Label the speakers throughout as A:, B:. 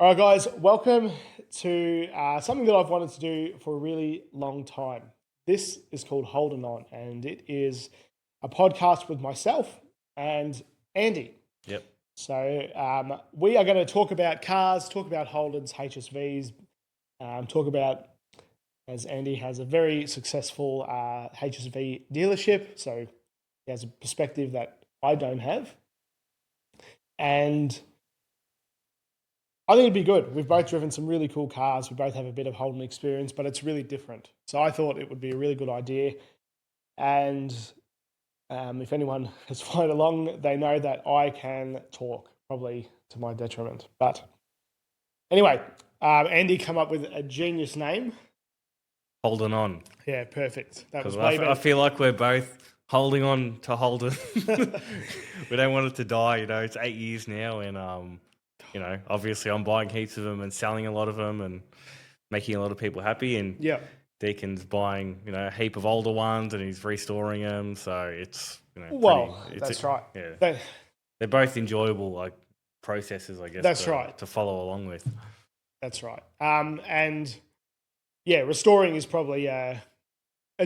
A: All right, guys, welcome to something that I've wanted to do for a really long time. This is called Holden On, and it is a podcast with myself and Andy.
B: Yep.
A: So we are going to talk about cars, talk about Holdens, HSVs, talk about, as Andy has a very successful HSV dealership, so he has a perspective that I don't have. And I think it'd be good. We've both driven some really cool cars. We both have a bit of Holden experience, but it's really different. So I thought it would be a really good idea. And if anyone has followed along, they know that I can talk, probably to my detriment. But anyway, Andy come up with a genius name.
B: Holding on.
A: Yeah, perfect. That was
B: Because
A: way
B: I
A: better.
B: feel like we're both holding on to Holden. We don't want it to die. It's 8 years now, and obviously I'm buying heaps of them and selling a lot of them and making a lot of people happy. And
A: Yeah.
B: Deacon's buying a heap of older ones and he's restoring them. So it's
A: that's right.
B: Yeah, they're both enjoyable processes, I guess.
A: That's right.
B: To follow along with.
A: That's right. And yeah, restoring is probably a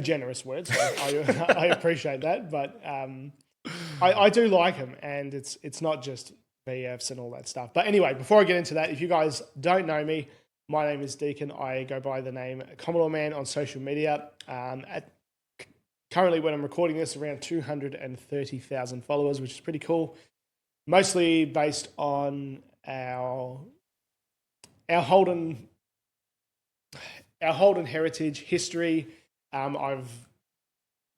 A: generous word, so I appreciate that. But I do like them, and it's not just VFs and all that stuff. But anyway, before I get into that, if you guys don't know me, my name is Deacon. I go by the name Commodore Man on social media. Currently, when I'm recording this, around 230,000 followers, which is pretty cool. Mostly based on our Holden heritage, history. I've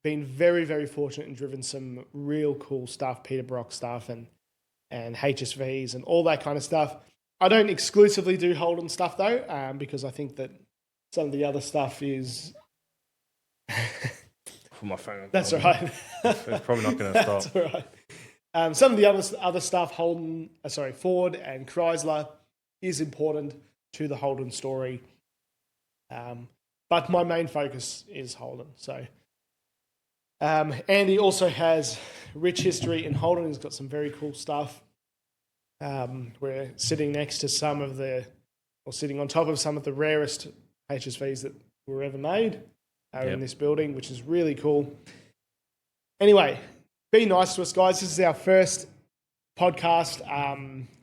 A: been very, very fortunate and driven some real cool stuff, Peter Brock stuff and HSVs and all that kind of stuff. I don't exclusively do Holden stuff though, because I think that some of the other stuff is...
B: Put my phone on.
A: That's all right.
B: It's probably not going to stop.
A: That's all right. Some of the other stuff, Ford and Chrysler, is important to the Holden story. But my main focus is Holden. So Andy also has rich history in Holden. He's got some very cool stuff. We're sitting next to sitting on top of some of the rarest HSVs that were ever made in this building, which is really cool. Anyway, be nice to us, guys. This is our first podcast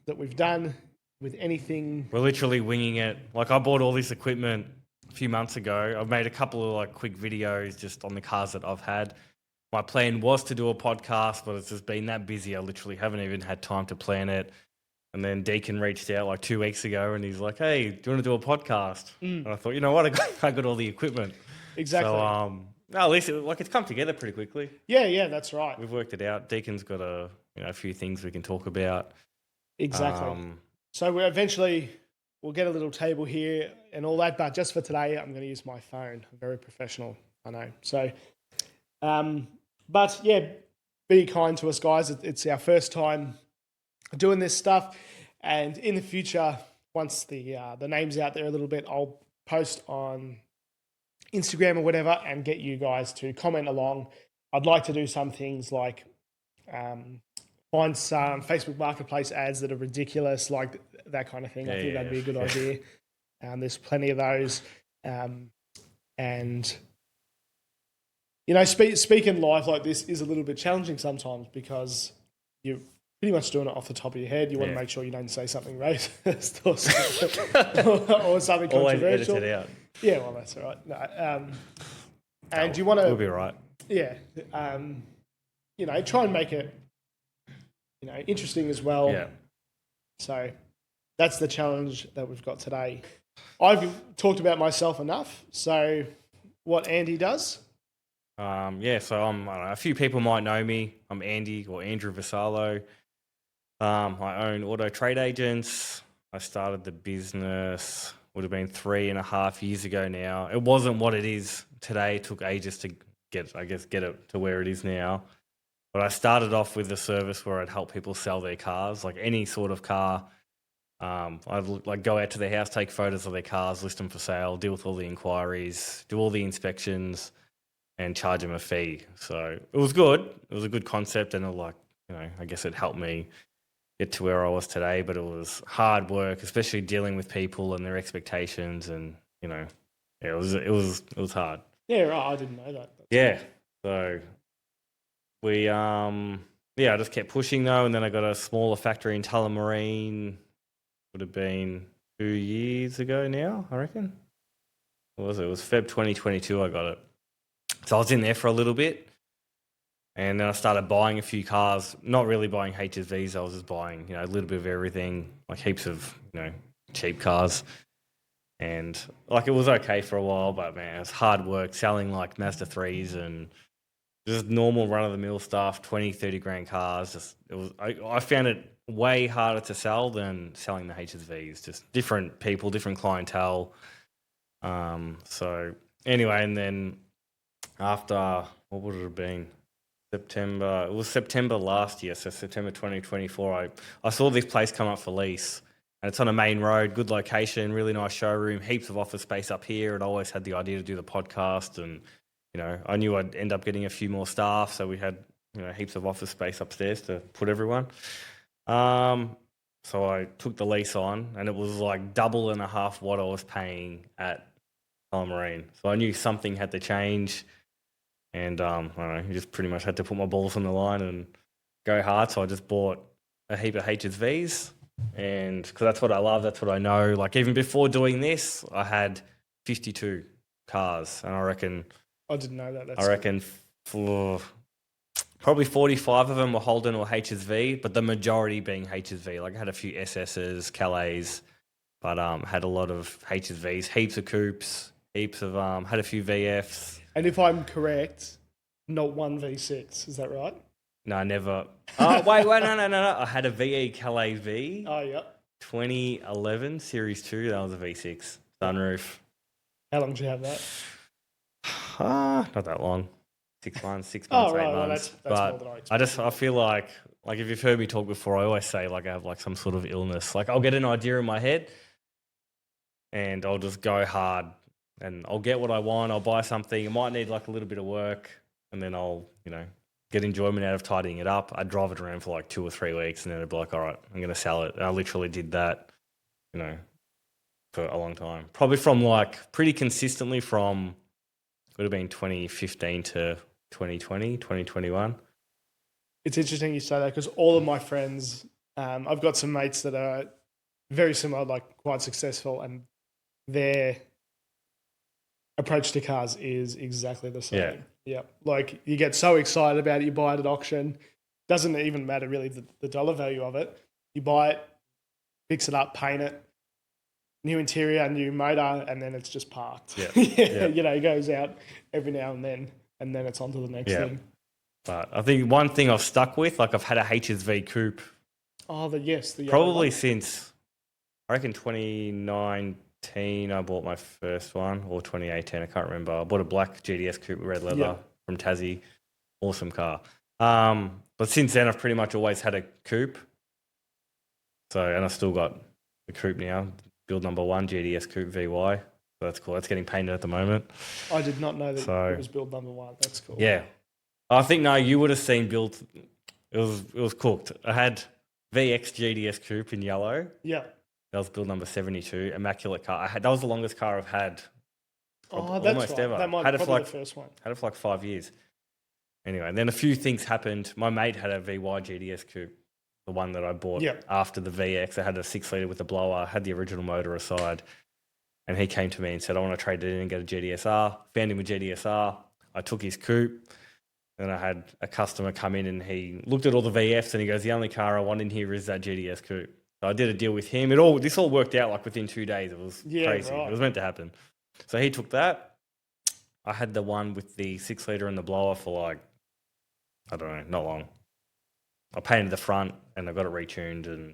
A: that we've done with anything.
B: We're literally winging it. I bought all this equipment a few months ago. I've made a couple of quick videos just on the cars that I've had. My plan was to do a podcast, but it's just been that busy. I literally haven't even had time to plan it. And then Deacon reached out 2 weeks ago and he's like, "Hey, do you want to do a podcast?" And I thought, you know what? I got all the equipment.
A: Exactly.
B: So, at least it's come together pretty quickly.
A: Yeah, that's right.
B: We've worked it out. Deacon's got a few things we can talk about.
A: Exactly. So we'll get a little table here and all that, but just for today, I'm going to use my phone. I'm very professional, I know. So, but yeah, be kind to us, guys. It's our first time doing this stuff, and in the future, once the name's out there a little bit, I'll post on Instagram or whatever and get you guys to comment along. I'd like to do some things like find some Facebook Marketplace ads that are ridiculous, like that kind of thing. I think that'd be a good idea. There's plenty of those. And, speaking live like this is a little bit challenging sometimes because you're pretty much doing it off the top of your head. You want to make sure you don't say something racist or something controversial.
B: Always edit it out.
A: Yeah, well, that's all right. No, and you want to...
B: We'll be right.
A: Yeah. Try and make it, interesting as well.
B: Yeah.
A: So that's the challenge that we've got today. I've talked about myself enough. So what Andy does?
B: So a few people might know me. I'm Andy or Andrew Vassallo. I own Auto Trade Agents. I started the business, would have been 3.5 years ago now. It wasn't what it is today. It took ages to get it to where it is now. But I started off with a service where I'd help people sell their cars, like any sort of car. I'd go out to their house, take photos of their cars, list them for sale, deal with all the inquiries, do all the inspections, and charge them a fee. So it was good. It was a good concept, and I guess it helped me get to where I was today, but it was hard work, especially dealing with people and their expectations, and yeah, it was hard.
A: Yeah, right. I didn't know that.
B: Yeah, so we I just kept pushing though, and then I got a smaller factory in Tullamarine. Would have been 2 years ago now, I reckon. What was it? It was Feb 2022 I got it. So I was in there for a little bit, and then I started buying a few cars. Not really buying HSVs. I was just buying, a little bit of everything, like heaps of, cheap cars. And like it was okay for a while, but man, it was hard work selling like Mazda 3s and just normal run of the mill stuff, 20, 30 grand cars. I found it way harder to sell than selling the HSVs. Just different people, different clientele. So anyway, and then after, what would it have been? September. It was September last year, so September 2024. I saw this place come up for lease, and it's on a main road, good location, really nice showroom, heaps of office space up here. And I always had the idea to do the podcast, and I knew I'd end up getting a few more staff, so we had heaps of office space upstairs to put everyone. So I took the lease on, and it was like double and a half what I was paying at Tullamarine. So I knew something had to change. And I don't know, you just pretty much had to put my balls on the line and go hard. So I just bought a heap of HSVs, and because that's what I love, that's what I know. Like even before doing this, I had 52 cars, and I reckon
A: I didn't know that.
B: I reckon for probably 45 of them were Holden or HSV, but the majority being HSV. Like I had a few SSs, Calais, but had a lot of HSVs, heaps of coupes, heaps of had a few VFs.
A: And if I'm correct, not one V6, is that right?
B: No, never. Oh, wait, no. I had a VE Calais V.
A: Oh, yeah.
B: 2011 Series 2. That was a V6 sunroof.
A: How long did you have that?
B: Not that long. 6 months, 8 months.
A: Oh, right. Well, that's more than I expected.
B: I feel like if you've heard me talk before, I always say like I have like some sort of illness. Like I'll get an idea in my head and I'll just go hard. And I'll get what I want. I'll buy something. It might need like a little bit of work, and then I'll, get enjoyment out of tidying it up. I'd drive it around for like 2 or 3 weeks, and then I'd be like, all right, I'm going to sell it. And I literally did that, for a long time. Probably from like pretty consistently from, would have been 2015 to 2020, 2021.
A: It's interesting you say that because all of my friends, I've got some mates that are very similar, like quite successful, and their approach to cars is exactly the same. Yeah. Like you get so excited about it, you buy it at auction. Doesn't even matter really the dollar value of it. You buy it, fix it up, paint it, new interior, new motor, and then it's just parked.
B: Yeah.
A: It goes out every now and then it's on to the next thing.
B: But I think one thing I've stuck with, like I've had a HSV coupe.
A: Oh, the
B: probably since, I reckon 2019 I bought my first one, or 2018, I can't remember. I bought a black GDS coupe with red leather from Tassie. Awesome car. But since then I've pretty much always had a coupe. So, and I've still got the coupe now, build number 1 GDS coupe VY. So that's cool. That's getting painted at the moment.
A: I did not know that it was build number 1. That's cool.
B: Yeah. I think, no, you would have seen build. It was cooked. I had VX GDS coupe in yellow.
A: Yeah.
B: That was build number 72, immaculate car. That was the longest car I've had.
A: That's almost right. Ever. That might be probably the first one.
B: Had it for like 5 years. Anyway, and then a few things happened. My mate had a VY GDS coupe, the one that I bought after the VX. I had a 6-litre with a blower, had the original motor aside. And he came to me and said, I want to trade it in and get a GDSR. Found him a GDSR. I took his coupe. Then I had a customer come in and he looked at all the VFs and he goes, the only car I want in here is that GDS coupe. So I did a deal with him. This all worked out like within 2 days. It was crazy. Right. It was meant to happen. So he took that. I had the one with the 6-litre and the blower for like, I don't know, not long. I painted the front and I got it retuned and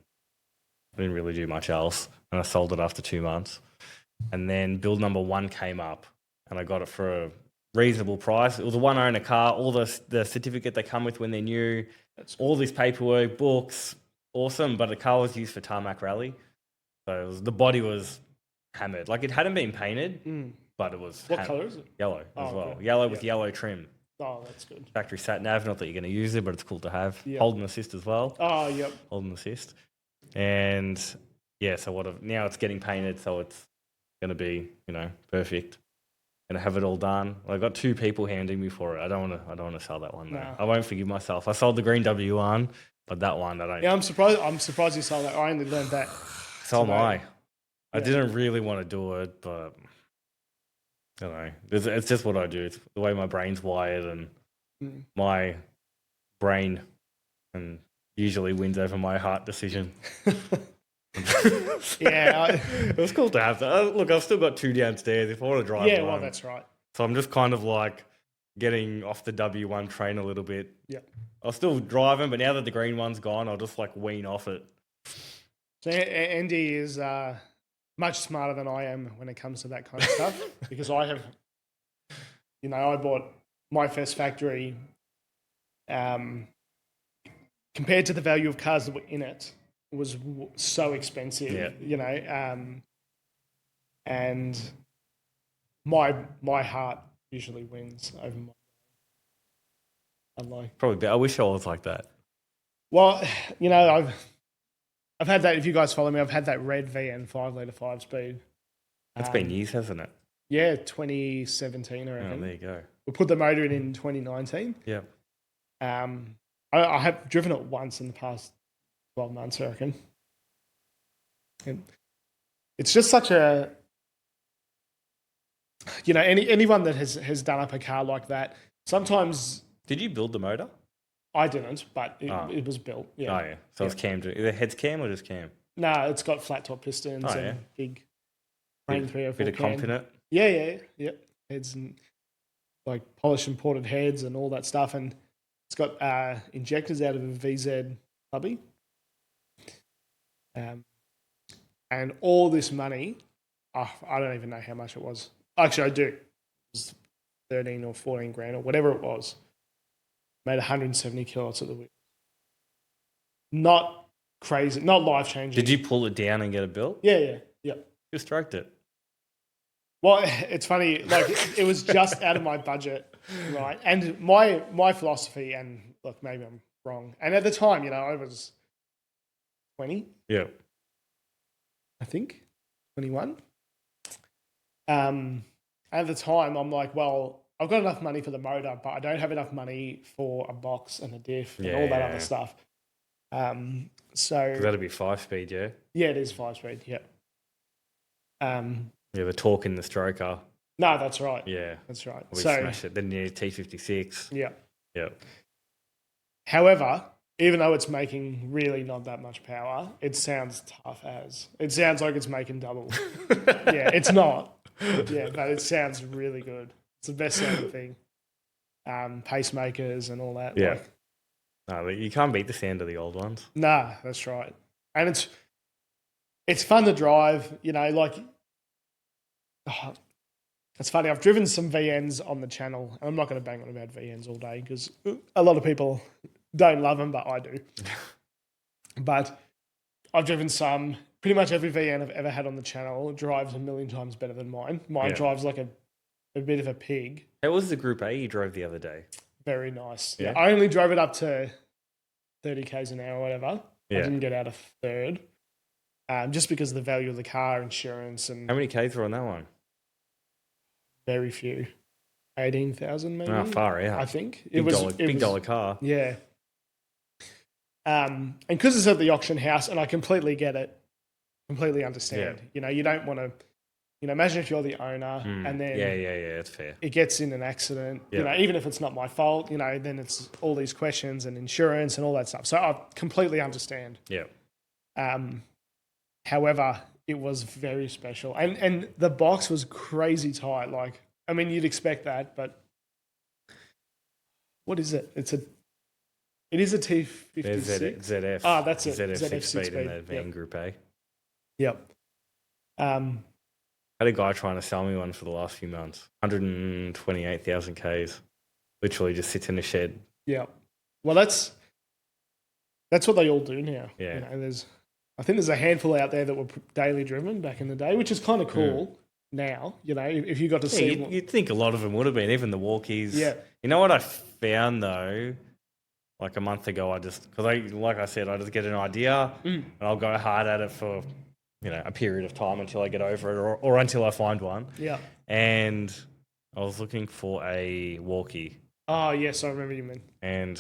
B: I didn't really do much else. And I sold it after 2 months. And then build number 1 came up and I got it for a reasonable price. It was a one owner car. All the certificate they come with when they're new, all this paperwork, books, awesome. But the car was used for tarmac rally, so the body was hammered. Like it hadn't been painted, but it was.
A: What color is it?
B: Yellow as well. Okay. Yellow with yellow trim.
A: Oh, that's good.
B: Factory sat nav, not that you're going to use it, but it's cool to have.
A: Yep.
B: Holden assist as well.
A: Oh, yep.
B: Holden assist. And yeah, so now it's getting painted, so it's going to be, perfect. And I have it all done. I got 2 people handing me for it. I don't want to sell that one though.
A: No.
B: I won't forgive myself. I sold the green W1, but that one I don't.
A: Yeah, I'm surprised you sold that. I only learned that.
B: So am I.
A: Yeah.
B: I didn't really want to do it, but I don't know. It's just what I do. It's the way my brain's wired, and my brain and usually wins over my heart decision.
A: Yeah,
B: it was cool to have that. Look, I've still got 2 downstairs if I want to drive.
A: yeah.
B: one.
A: Well, that's right.
B: So I'm just kind of like getting off the W1 train a little bit.
A: Yeah.
B: I'll still drive them, but now that the green one's gone, I'll just like wean off it.
A: So Andy is much smarter than I am when it comes to that kind of stuff because I have, I bought my first factory. Compared to the value of cars that were in it, was so expensive.
B: Yeah.
A: And my heart usually wins over my.
B: Probably, I wish I was like that.
A: Well, I've had that. If you guys follow me, I've had that red VN 5-litre 5-speed.
B: It's been years, hasn't it?
A: Yeah, 2017, I reckon.
B: Oh, there you go.
A: We put the motor in 2019.
B: Yeah.
A: I have driven it once in the past 12 months, I reckon. And it's just such a, anyone that has done up a car like that, sometimes.
B: Did you build the motor?
A: I didn't, but it was built. Yeah.
B: Oh, yeah. So it's cam. Is it heads cam or just cam?
A: No, it's got flat top pistons and big frame 304
B: bit of comp in it.
A: Yeah. Heads and like polished imported heads and all that stuff. And it's got injectors out of a VZ hubby. And all this money, I don't even know how much it was. Actually, I do. It was 13 or 14 grand or whatever it was. Made 170 kilowatts at the wheel. Not crazy, not life changing.
B: Did you pull it down and get it built?
A: Yeah.
B: You stroked it.
A: Well, it's funny, like it was just out of my budget, right? And my philosophy, and look, maybe I'm wrong. And at the time, I was 20.
B: Yeah.
A: I think 21. At the time, I'm like, well, I've got enough money for the motor, but I don't have enough money for a box and a diff and all that other stuff. So
B: that'd be 5-speed, yeah.
A: Yeah, it is 5-speed. Yeah.
B: Yeah, the torque in the stroker.
A: No, that's right.
B: Yeah,
A: that's right.
B: We smash it. Then you need a T56.
A: Yeah.
B: Yeah.
A: However, even though it's making really not that much power, it sounds tough as. It sounds like it's making double. Yeah, it's not. Yeah, but it sounds really good. It's the best sounding thing. Pacemakers and all that.
B: Yeah. No, you can't beat the sound of the old ones.
A: Nah, that's right. And it's fun to drive, it's funny. I've driven some VNs on the channel, and I'm not going to bang on about VNs all day because a lot of people don't love them, but I do. But I've driven some. Pretty much every VN I've ever had on the channel drives a million times better than mine. Mine drives like a bit of a pig.
B: How was the Group A you drove the other day?
A: Very nice.
B: Yeah.
A: I only drove it up to 30 k's an hour or whatever.
B: Yeah.
A: I didn't get out a third. Just because of the value of the car, insurance, and
B: how many k's were on that one?
A: Very few, 18,000 maybe.
B: Oh, far out.
A: I think
B: Big dollar car.
A: Yeah. And because it's at the auction house, and I completely get it, completely understand.
B: Yeah.
A: You don't want to. Imagine if you're the owner, and then
B: yeah, it's fair.
A: It gets in an accident.
B: Yeah.
A: Even if it's not my fault, then it's all these questions and insurance and all that stuff. So I completely understand.
B: Yeah.
A: However, it was very special. And the box was crazy tight. Like, I mean, you'd expect that, but what is it? It is a T56.
B: There's ZF.
A: Ah, that's it.
B: ZF 6
A: 6
B: speed in that van Group A.
A: Yep.
B: I had a guy trying to sell me one for the last few months. 128,000 Ks. Literally just sits in a shed.
A: Yeah. Well, that's what they all do now.
B: Yeah.
A: I think there's a handful out there that were daily driven back in the day, which is kind of cool. now. You know, if you got to
B: Yeah,
A: see,
B: you'd think a lot of them would have been, even the walkies.
A: Yeah.
B: You know what I found though? Like a month ago, like I said, I just get an idea and I'll go hard at it for, a period of time until I get over it or until I find one.
A: Yeah.
B: And I was looking for a walkie.
A: Oh, yes, I remember you mean.
B: And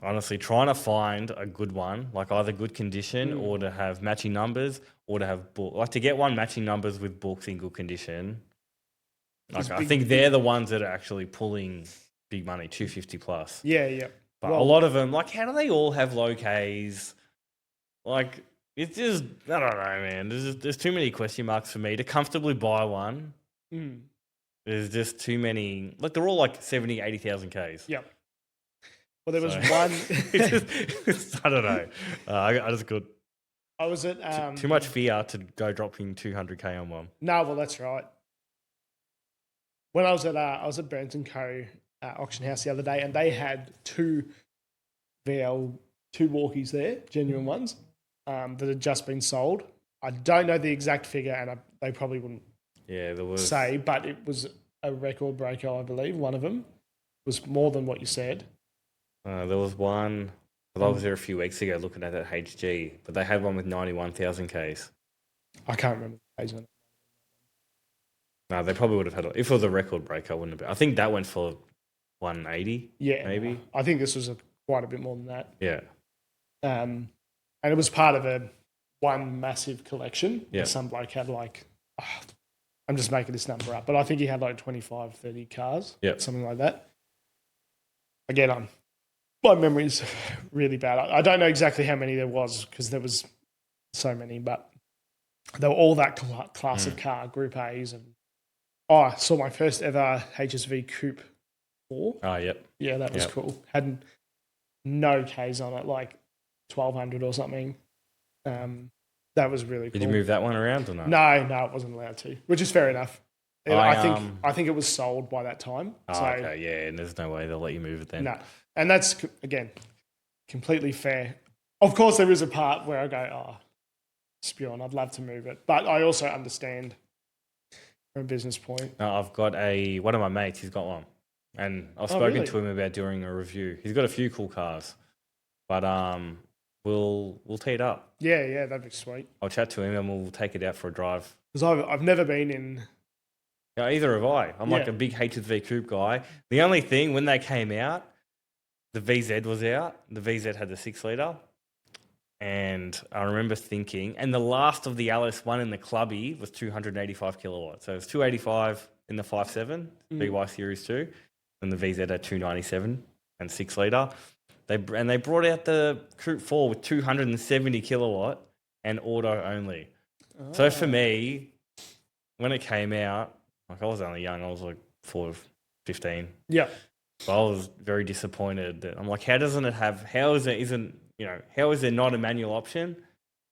B: honestly, trying to find a good one, like either good condition or to have matching numbers or to have like to get one matching numbers with books in good condition. Like I think they're the ones that are actually pulling big money, 250 plus.
A: Yeah, yeah.
B: But a lot of them, like, how do they all have low Ks? Like, it's just, I don't know, man. There's too many question marks for me to comfortably buy one. There's just too many. Like, they're all like 70, 80,000 Ks.
A: Yep. Well, there was one.
B: I don't know. I just got
A: I was at
B: too much fear to go dropping 200K on one.
A: No, well, that's right. When I was at Burns and Co. Auction house the other day, and they had two walkies there, genuine ones, that had just been sold. I don't know the exact figure, and they probably wouldn't say, but it was a record breaker, I believe. One of them was more than what you said.
B: There was one, I was there a few weeks ago looking at that HG, but they had one with 91,000 Ks.
A: I can't remember the Ks on it.
B: No, they probably would have had it. If it was a record breaker, wouldn't have been. I think that went for 180.
A: Yeah,
B: maybe.
A: I think this was quite a bit more than that.
B: Yeah.
A: And it was part of one massive collection.
B: Yeah.
A: Some bloke had I'm just making this number up, but I think he had like 25, 30 cars.
B: Yeah.
A: Something like that. Again, my memory's really bad. I don't know exactly how many there was because there was so many, but they were all that class of car, Group A's. And I saw my first ever HSV Coupe 4.
B: Oh, yep.
A: Yeah, that was cool. Had no Ks on it, like 1,200 or something. That was really cool.
B: Did you move that one around or not?
A: No, it wasn't allowed to, which is fair enough. I think it was sold by that time.
B: Okay, yeah, and there's no way they'll let you move it then.
A: No, and that's, again, completely fair. Of course, there is a part where I go, spew on, I'd love to move it. But I also understand from a business point.
B: No, I've got one of my mates, he's got one. And I've spoken to him about doing a review. He's got a few cool cars. But we'll tee it up.
A: Yeah, that'd be sweet.
B: I'll chat to him and we'll take it out for a drive.
A: Because I've never been in.
B: Yeah, either have I. I'm like a big HSV coupe guy. The only thing, when they came out, the VZ was out. The VZ had the 6-litre. And I remember thinking, and the last of the Alice one in the clubby was 285 kilowatts. So it was 285 in the 5.7, BY Series 2. And the VZ had 297 and 6-litre. They brought out the Coupe 4 with 270 kilowatt and auto only. Oh. So for me, when it came out, like I was only young, I was like 15.
A: Yeah.
B: So I was very disappointed that I'm like, how is there not a manual option?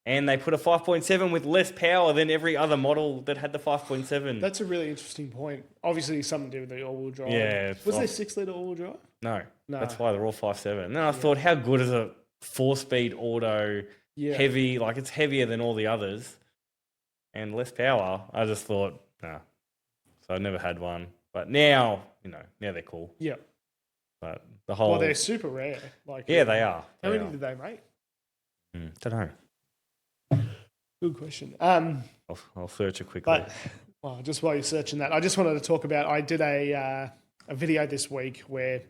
B: And they put a 5.7 with less power than every other model that had the 5.7.
A: That's a really interesting point. Obviously, something to do with the all-wheel drive.
B: Yeah.
A: Was there 6-litre all-wheel drive?
B: No. That's why they're all 5.7. And then I thought, how good is a 4-speed auto, heavy, like it's heavier than all the others, and less power? I just thought, nah. So I never had one. But now, now they're cool.
A: Yeah.
B: But the whole...
A: Well, they're super rare.
B: Yeah, they are.
A: How many did they make?
B: Don't know.
A: Good question.
B: I'll search it quickly.
A: But just while you're searching that, I just wanted to talk about. I did a video this week might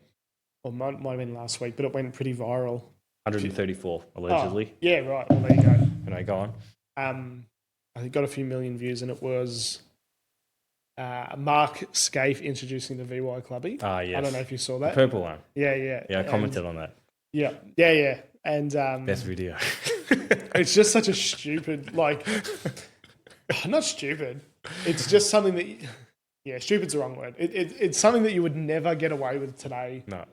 A: have been last week, but it went pretty viral. 134
B: allegedly.
A: Yeah, right. Well, there you go.
B: Go on.
A: I think got a few million views, and it was Mark Scaife introducing the VY Clubby.
B: Ah, yes.
A: I don't know if you saw that.
B: The purple one.
A: Yeah.
B: Yeah, I commented on that.
A: Yeah. And
B: best video.
A: It's just such a stupid, not stupid. It's just something that, stupid's the wrong word. It's something that you would never get away with today.
B: No.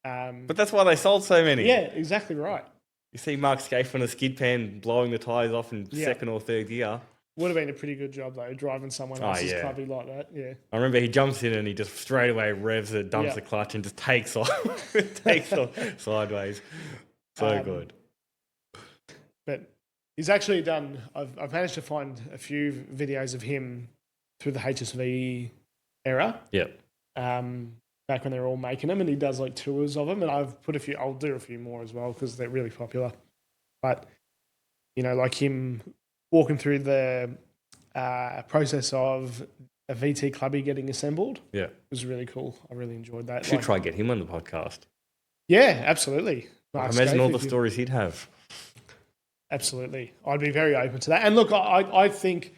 B: But that's why they sold so many.
A: Yeah, exactly right.
B: You see Mark Scaife on a skid pan blowing the tyres off in second or third gear.
A: Would have been a prettle good job, though, driving someone else's clubby like that. Yeah.
B: I remember he jumps in and he just straight away revs it, dumps the clutch and just takes off. Takes off sideways. So good.
A: But he's actually done... I've managed to find a few videos of him through the HSV era.
B: Yep.
A: Back when they were all making them, and he does like tours of them. And I'll do a few more as well because they're really popular. But like him walking through the process of a VT clubby getting assembled.
B: Yeah,
A: was really cool. I really enjoyed that.
B: Should try get him on the podcast.
A: Yeah, absolutely.
B: Imagine all the stories he'd have.
A: Absolutely, I'd be very open to that. And look, I think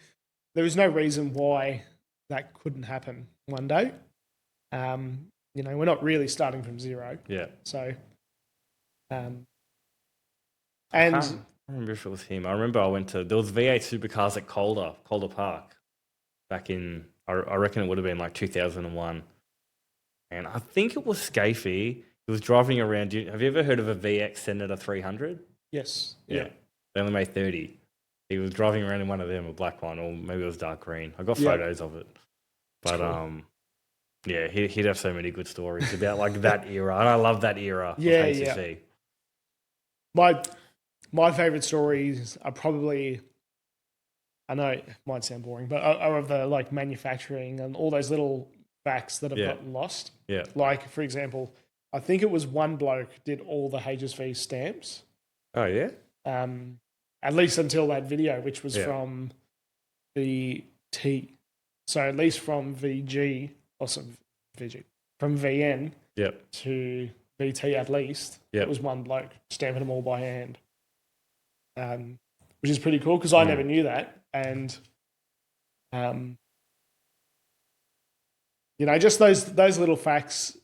A: there is no reason why that couldn't happen one day. We're not really starting from zero.
B: Yeah.
A: So, and
B: I remember if it was him. I remember there was V8 supercars at Calder Park back in, I reckon it would have been like 2001. And I think it was Scafie. He was driving around. Have you ever heard of a VX Senator 300?
A: Yes.
B: Yeah. They only made 30. He was driving around in one of them, a black one, or maybe it was dark green. I got photos of it. But
A: cool.
B: Yeah, he'd have so many good stories about like that era. And I love that era of HSV.
A: My favourite stories are probably, I know it might sound boring, but are of the like manufacturing and all those little facts that have gotten lost.
B: Yeah.
A: Like, for example, I think it was one bloke did all the HSV stamps.
B: Oh, yeah?
A: At least until that video, which was from VT. So at least from VG, from VN to VT at least, it was one bloke stamping them all by hand. Which is pretty cool because I never knew that. And, just those little facts,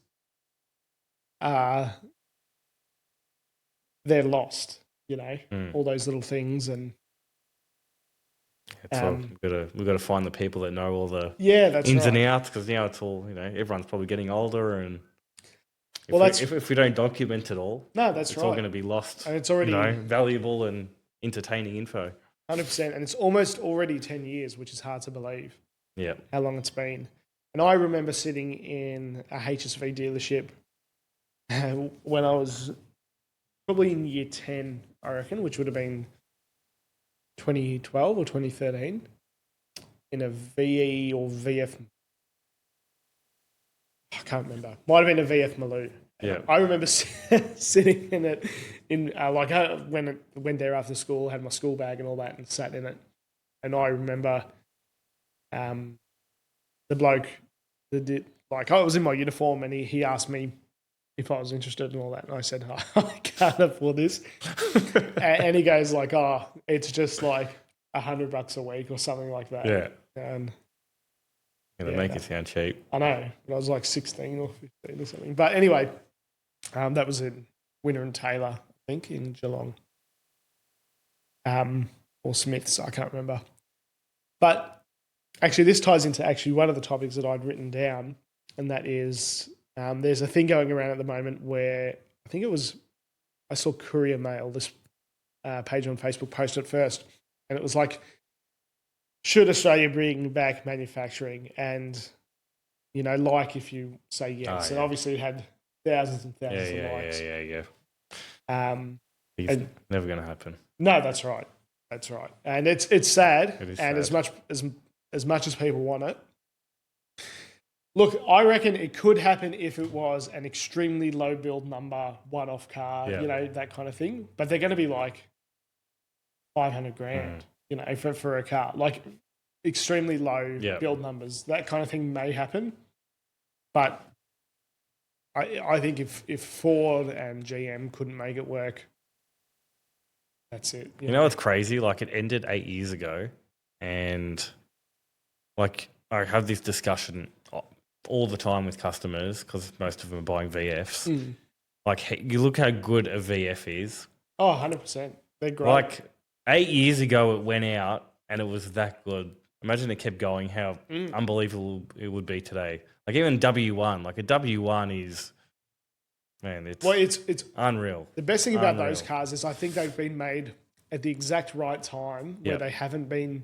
A: they're lost, all those little things. And
B: we've got to find the people that know all the
A: that's
B: ins and outs, because now it's all, everyone's probably getting older, and if we don't document it all, it's all going to be lost.
A: And it's already
B: valuable and entertaining info.
A: 100%, and it's almost already 10 years, which is hard to believe.
B: Yeah,
A: how long it's been. And I remember sitting in a HSV dealership when I was probably in year 10, I reckon, which would have been 2012 or 2013, in a VE or VF. I can't remember. Might have been a VF Maloo.
B: Yeah,
A: I remember sitting in it when it went there after school, had my school bag and all that, and sat in it. And I remember the bloke that did, I was in my uniform, and he asked me if I was interested in all that, and I said, I can't afford this. And he goes like, oh, it's just like $100 a week or something like that.
B: Yeah.
A: And
B: they make it sound cheap.
A: I know. I was like 16 or 15 or something. But anyway, that was in Winter and Taylor, I think, in Geelong. Or Smiths, I can't remember. But actually, this ties into one of the topics that I'd written down, and that is there's a thing going around at the moment where I think I saw Courier Mail, this page on Facebook, post it first, and it was like, should Australia bring back manufacturing? And, like if you say yes, and obviously it had thousands and thousands of likes.
B: It's never going to happen.
A: No, that's right. That's right. And it's sad.
B: It is
A: and
B: sad.
A: as much as people want it. Look, I reckon it could happen if it was an extremely low build number, one-off car, that kind of thing. But they're going to be like $500,000, for a car. Like extremely low build numbers. That kind of thing may happen. But I think if Ford and GM couldn't make it work, that's it.
B: You know what's crazy? Like, it ended 8 years ago, and like I have this discussion all the time with customers because most of them are buying VFs. Like, you look how good a VF is.
A: Oh, 100%. They're great.
B: Like 8 years ago, it went out and it was that good. Imagine it kept going, how unbelievable it would be today. Like even W1, like a W1 is, man, it's unreal.
A: The best thing about those cars is I think they've been made at the exact right time where they haven't been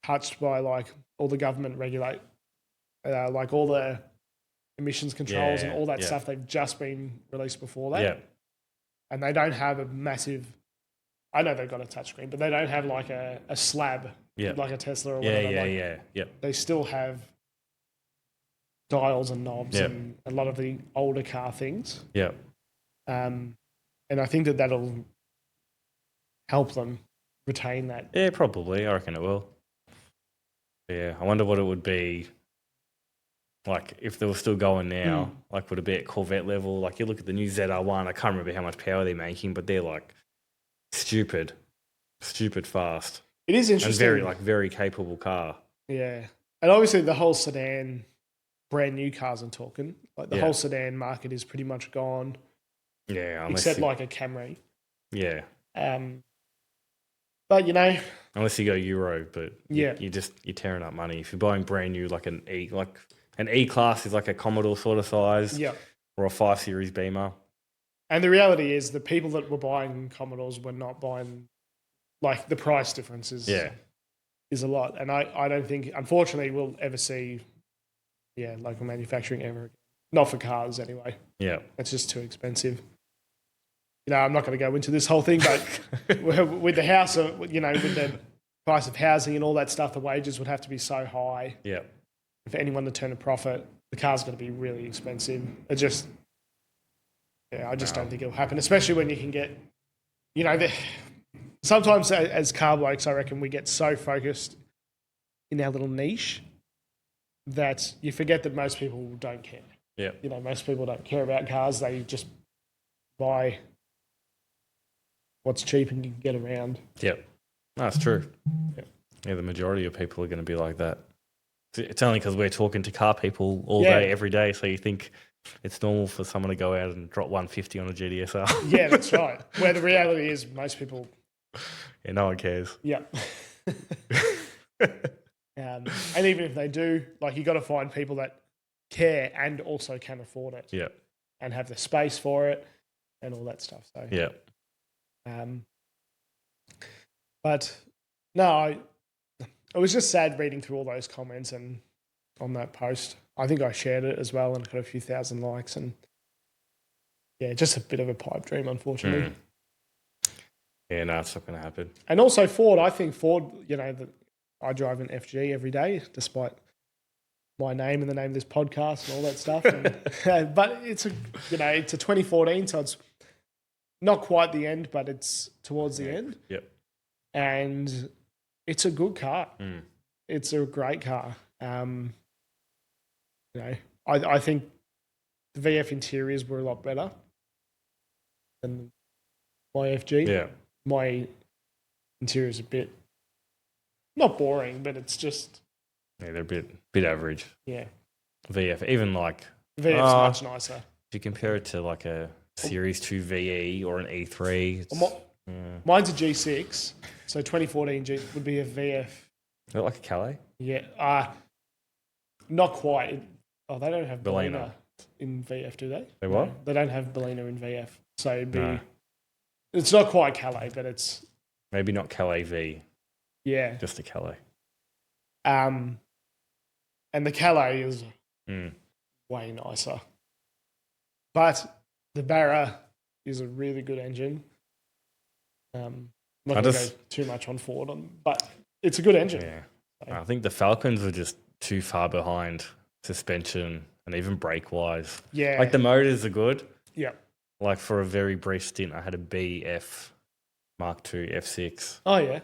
A: touched by like all the government regulate, like all the emissions controls and all that stuff. They've just been released before that.
B: Yeah.
A: And they don't have a massive, I know they've got a touchscreen, but they don't have like a slab
B: Yeah.
A: like a Tesla or
B: Yeah,
A: whatever.
B: yeah,
A: like,
B: yeah. Yep.
A: They still have dials and knobs
B: Yep.
A: and a lot of the older car things.
B: Yep.
A: And I think that'll help them retain that.
B: Yeah, probably. I reckon it will. Yeah. I wonder what it would be like if they were still going now. Like, would it be at Corvette level? Like, you look at the new ZR1, I can't remember how much power they're making, but they're like stupid fast.
A: It is interesting.
B: And very capable car.
A: Yeah. And obviously the whole sedan, brand new cars I'm talking, like the whole sedan market is pretty much gone.
B: Yeah.
A: Except like a Camry.
B: Yeah.
A: But
B: unless you go Euro, but
A: yeah,
B: you're tearing up money. If you're buying brand new, like an E-Class is like a Commodore sort of size.
A: Yeah.
B: Or a 5 Series Beamer.
A: And the reality is the people that were buying Commodores were not buying, like the price difference is a lot. And I don't think, unfortunately, we'll ever see, local manufacturing ever again. Not for cars anyway.
B: Yeah.
A: It's just too expensive. I'm not going to go into this whole thing, but with the house, with the price of housing and all that stuff, the wages would have to be so high.
B: Yeah.
A: For anyone to turn a profit, the car's going to be really expensive. I just don't think it'll happen, especially when you can get, sometimes as car blokes, I reckon we get so focused in our little niche that you forget that most people don't care.
B: Yeah.
A: Most people don't care about cars. They just buy what's cheap and you can get around.
B: Yep. No, that's true.
A: Yep.
B: Yeah, the majority of people are going to be like that. It's only because we're talking to car people all day, every day, so you think it's normal for someone to go out and drop 150 on a GDSR.
A: Yeah, that's right. Where the reality is most people...
B: Yeah, no one cares.
A: Yeah. And even if they do, like, you got to find people that care and also can afford it.
B: Yeah.
A: And have the space for it and all that stuff. So
B: yeah.
A: But no, I was just sad reading through all those comments and on that post. I think I shared it as well and got a few thousand likes, and just a bit of a pipe dream, unfortunately.
B: Yeah, no, it's not going to happen.
A: And also Ford, I think Ford, I drive an FG every day, despite my name and the name of this podcast and all that stuff. And, but it's a 2014, so it's not quite the end, but it's towards the end.
B: Yep.
A: And it's a good car. It's a great car. I think the VF interiors were a lot better than my FG.
B: Yeah.
A: My interior is a bit not boring, but it's just
B: they're a bit average.
A: Yeah.
B: VF, even like
A: VF's much nicer.
B: If you compare it to like a Series 2 VE or an E3,
A: mine's a G6, so 2014 would be a VF.
B: Is it like a Calais?
A: Yeah. Not quite. They don't have
B: Bellina
A: Bellina in VF, do they?
B: They what?
A: No, they don't have Bellina in VF. So it'd be... It's not quite Calais, but it's...
B: Maybe not Calais V.
A: Yeah.
B: Just a Calais.
A: And the Calais is way nicer. But the Barra is a really good engine. I'm not going to go too much on Ford, but it's a good engine.
B: Yeah. So. I think the Falcons are just too far behind suspension and even brake-wise.
A: Yeah.
B: Like the motors are good.
A: Yeah.
B: Like for a very brief stint, I had a BF Mark II F6.
A: Oh, yeah.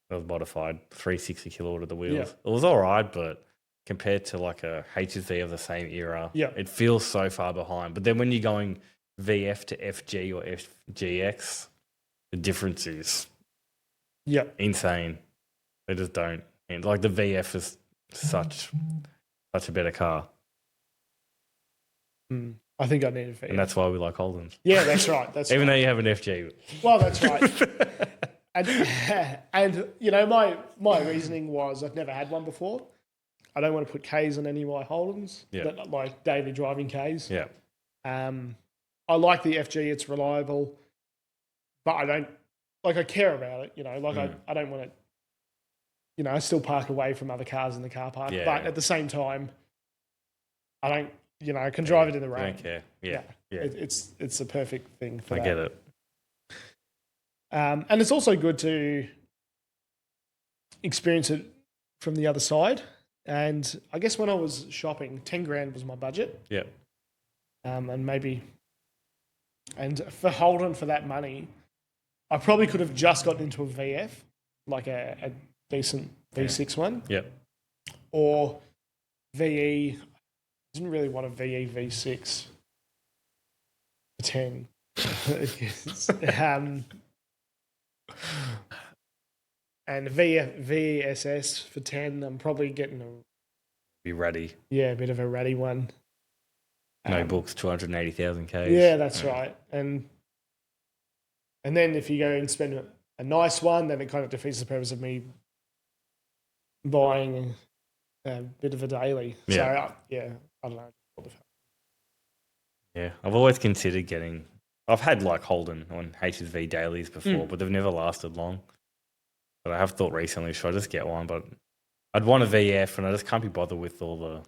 B: It was modified, 360 kilowatt of the wheels.
A: Yeah.
B: It was all right, but compared to like a HSV of the same era, it feels so far behind. But then when you're going VF to FG or FGX, the difference is insane. They just don't. And like the VF is such a better car.
A: I think I need a VF.
B: And that's why we like Holdens.
A: Yeah, that's right.
B: Even though you have an FG.
A: Well, that's right. and my reasoning was I've never had one before. I don't want to put Ks on any of my Holdens, like daily driving Ks.
B: Yeah.
A: I like the FG, it's reliable, but I don't, I care about it, I don't want to, I still park away from other cars in the car park, but at the same time, I don't, I can drive it in the rain.
B: I don't care. Yeah.
A: It's the perfect thing for that.
B: I get it.
A: And it's also good to, experience it from the other side. And I guess when I was shopping, 10 grand was my budget.
B: Yeah.
A: And for Holden for that money, I probably could have just gotten into a VF, like a decent V6 one.
B: Yeah.
A: Or VE. I didn't really want a VE V6 for 10. And VSS for 10, I'm probably getting
B: Be ready.
A: a bit of a ratty one.
B: No books, 280,000 Ks.
A: Yeah, that's right. And then if you go and spend a nice one, then it kind of defeats the purpose of me buying a bit of a daily.
B: Yeah.
A: So, I don't know.
B: Yeah, I've always considered getting. I've had like Holden on HSV dailies before, but they've never lasted long. But I have thought recently, should I just get one? But I'd want a VF, and I just can't be bothered with all the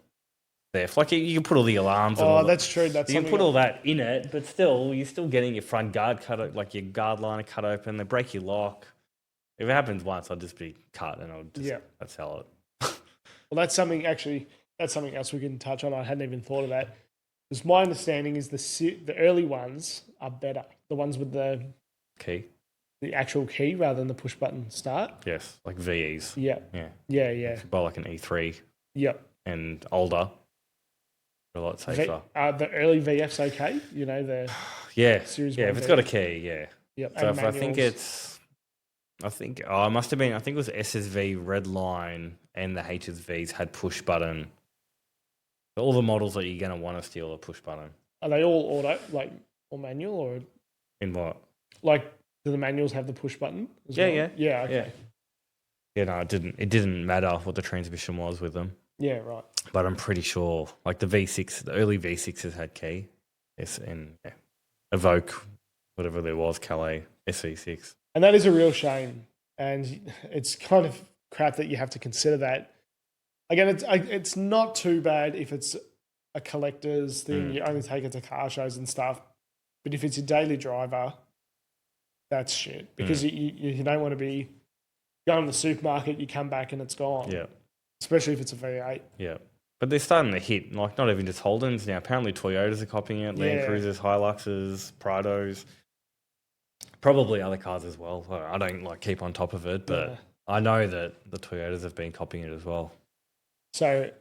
B: theft. Like you can put all the alarms.
A: Oh,
B: and
A: that's true. That's
B: you can put all that in it, but still, you're still getting your front guard cut, like your guard liner cut open. They break your lock. If it happens once, I'd just be cut, and I'd sell it.
A: Well, that's something else we can touch on. I hadn't even thought of that. Because my understanding is the early ones are better. The ones with the
B: key,
A: the actual key rather than the push button start.
B: Yes, like VEs.
A: Yeah.
B: If you buy like an E3.
A: Yep.
B: And older, they're a lot safer.
A: The early VF's okay. You know the Series 1
B: if it's got a key, yeah.
A: Yep.
B: So I think it must have been. I think it was SSV Redline and the HSVs had push button. All the models that you're going to want to steal a push button.
A: Are they all auto, like, or manual, or
B: in what?
A: Like, do the manuals have the push button? Yeah. Okay.
B: Yeah, no, it didn't. It didn't matter what the transmission was with them.
A: Yeah, right.
B: But I'm pretty sure, like the V6, the early V6s had key. Yes, and Evoque, whatever there was, Calais SV6.
A: And that is a real shame. And it's kind of crap that you have to consider that. Again, it's not too bad if it's a collector's thing. You only take it to car shows and stuff. But if it's a daily driver, that's shit. Because you don't want to be going to the supermarket, you come back and it's gone.
B: Yeah.
A: Especially if it's a V8.
B: Yeah. But they're starting to hit, like not even just Holdens now. Apparently Toyotas are copying it, Land Cruisers, Hiluxes, Prados. Probably other cars as well. I don't like keep on top of it, but I know that the Toyotas have been copying it as well.
A: So,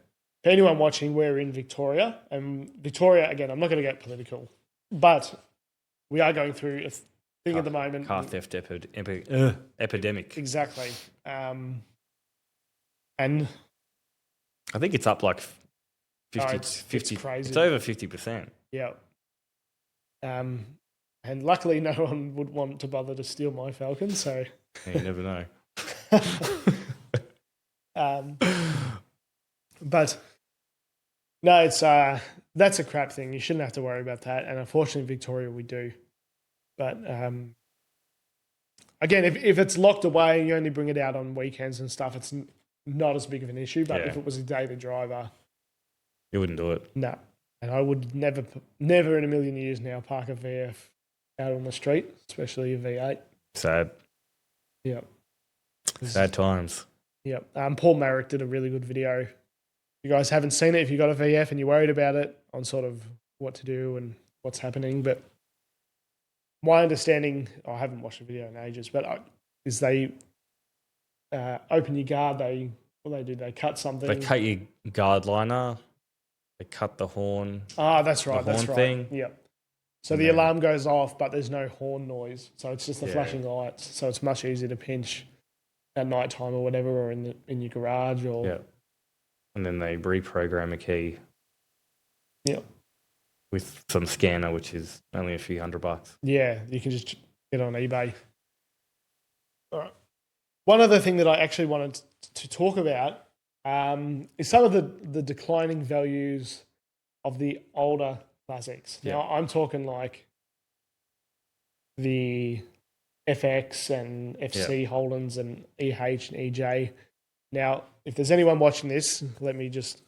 A: for anyone watching, we're in Victoria. And Victoria, again, I'm not going to get political, but we are going through a thing at the moment.
B: Car theft epidemic.
A: Exactly. And
B: I think it's up like 50.
A: It's crazy.
B: It's over 50%.
A: Yeah. And luckily, no one would want to bother to steal my Falcon. So
B: you never know.
A: But no, it's that's a crap thing. You shouldn't have to worry about that. And unfortunately, in Victoria, we do. But again, if it's locked away and you only bring it out on weekends and stuff, it's not as big of an issue. But if it was a daily driver,
B: you wouldn't do it.
A: No. And I would never in a million years now park a VF out on the street, especially a V8.
B: Sad.
A: Yep.
B: Sad times.
A: Yep. Paul Marrick did a really good video. If you guys haven't seen it, if you got a VF and you're worried about it, on sort of what to do and what's happening. But my understanding, I haven't watched the video in ages, but is they open your guard. What do? They cut something.
B: They cut your guard liner. They cut the horn.
A: That's right.
B: The horn thing.
A: Yep. So the alarm goes off, but there's no horn noise. So it's just the flashing lights. So it's much easier to pinch at night time or whatever, or in your garage or.
B: Yeah. And then they reprogram a key.
A: Yep.
B: With some scanner, which is only a few $100.
A: Yeah, you can just get on eBay. All right. One other thing that I actually wanted to talk about is some of the declining values of the older classics.
B: Yeah.
A: Now, I'm talking like the FX and FC Holdens and EH and EJ. Now, if there's anyone watching this, let me just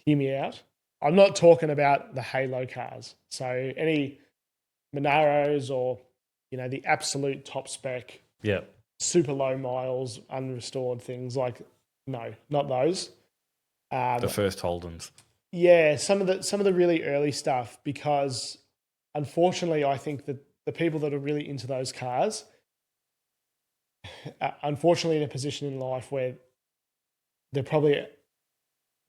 A: hear me out. I'm not talking about the Halo cars. So any Monaros or, the absolute top spec.
B: Yeah.
A: super low miles, unrestored things. Like, no, not those.
B: The first Holdens.
A: Yeah, some of the really early stuff, because unfortunately, I think that the people that are really into those cars, unfortunately, in a position in life where they're probably, I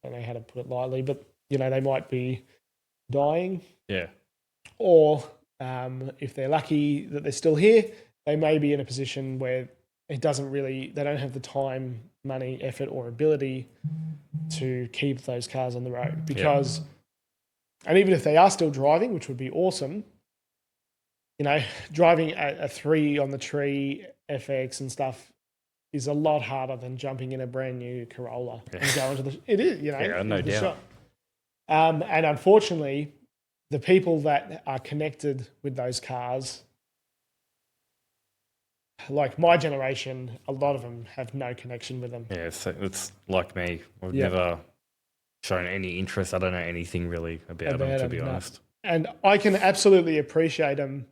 A: don't know how to put it lightly, but they might be dying,
B: Yeah.
A: or if they're lucky that they're still here, they may be in a position where they don't have the time, money, effort, or ability to keep those cars on the road. Because, and even if they are still driving, which would be awesome, driving a 3 on the tree FX and stuff is a lot harder than jumping in a brand new Corolla and going to the. It is,
B: no doubt.
A: Shot. And unfortunately, the people that are connected with those cars, like my generation, a lot of them have no connection with them.
B: Yeah, it's like me. I've never shown any interest. I don't know anything really about them, to be honest.
A: And I can absolutely appreciate them,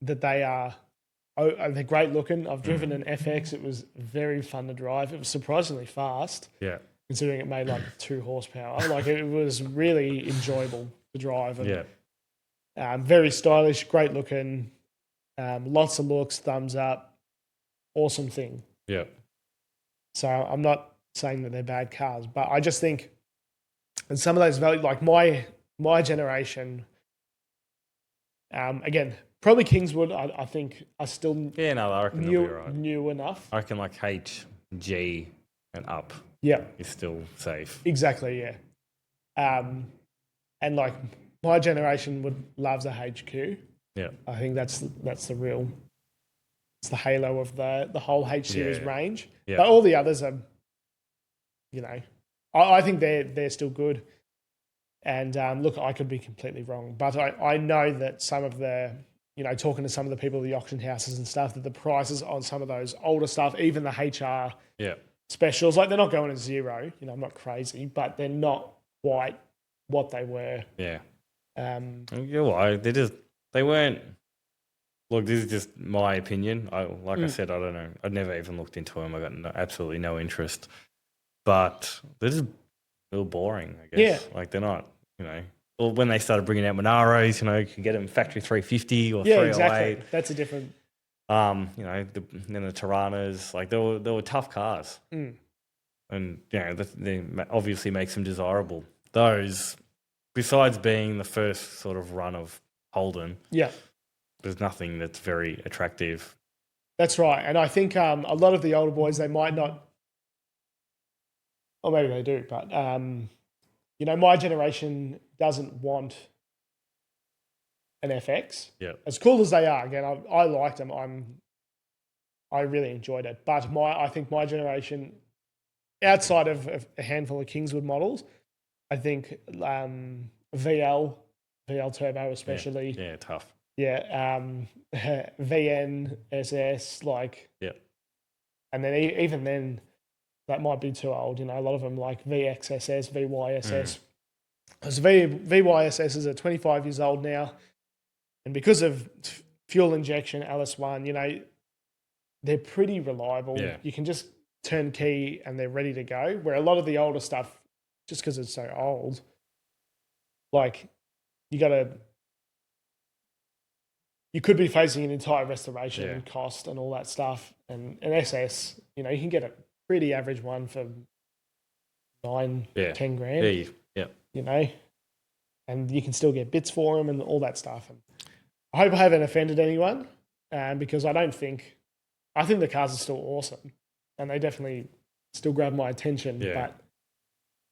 A: that they're great looking. I've driven an FX. It was very fun to drive. It was surprisingly fast.
B: Yeah.
A: Considering it made like 2 horsepower. Like, it was really enjoyable to drive. And, very stylish, great looking, lots of looks, thumbs up, awesome thing.
B: Yeah.
A: So I'm not saying that they're bad cars, but I just think, and some of those values, like my generation, again, probably Kingswood, I think are still
B: I reckon they'll be right.
A: new enough.
B: I reckon like HG and up is still safe.
A: Exactly, yeah. And like my generation loves a HQ.
B: Yeah. I
A: think that's the real, it's the halo of the whole H series range.
B: Yeah.
A: But all the others are, I think they're still good. And look, I could be completely wrong, but I know that some of the, talking to some of the people at the auction houses and stuff, that the prices on some of those older stuff, even the HR specials, like, they're not going to zero. I'm not crazy, but they're not quite what they were.
B: Yeah. You're right. They weren't. Look, this is just my opinion. I said, I don't know. I'd never even looked into them. I got absolutely no interest. But they're just a little boring, I guess.
A: Yeah.
B: Like, they're not, Or when they started bringing out Monaros, you can get them factory 350 or 308.
A: Exactly. That's a different.
B: Then the Tiranas, like, they were tough cars. And, they obviously makes them desirable. Those, besides being the first sort of run of Holden, there's nothing that's very attractive.
A: That's right. And I think a lot of the older boys, they might not, or maybe they do, but, my generation doesn't want an FX.
B: Yeah.
A: As cool as they are, again, I liked them. I really enjoyed it. But I think my generation, outside of a handful of Kingswood models, I think VL Turbo especially.
B: Yeah, tough.
A: Yeah, VN, SS, like...
B: Yeah.
A: And then even then, that might be too old. A lot of them like VXSS, VYSS. Because VYSSs are 25 years old now. And because of fuel injection, LS1, they're pretty reliable.
B: Yeah.
A: You can just turn key and they're ready to go. Where a lot of the older stuff, just because it's so old, like, you could be facing an entire restoration cost and all that stuff. And an SS, you can get a pretty average one for 10 grand.
B: Yeah.
A: And you can still get bits for them and all that stuff. And I hope I haven't offended anyone, because I think the cars are still awesome and they definitely still grab my attention.
B: Yeah.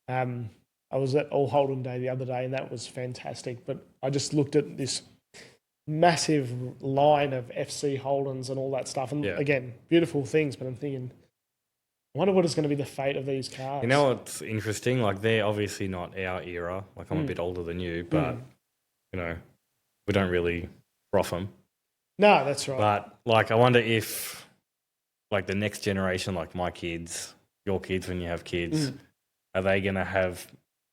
A: But I was at All Holden Day the other day and that was fantastic. But I just looked at this massive line of FC Holdens and all that stuff. And again, beautiful things, but I'm thinking, I wonder what is going to be the fate of these cars.
B: You know what's interesting? Like, they're obviously not our era. Like, I'm a bit older than you, but, we don't really froth them.
A: No, that's right.
B: But, like, I wonder if, like, the next generation, like my kids, your kids when you have kids, are they going to have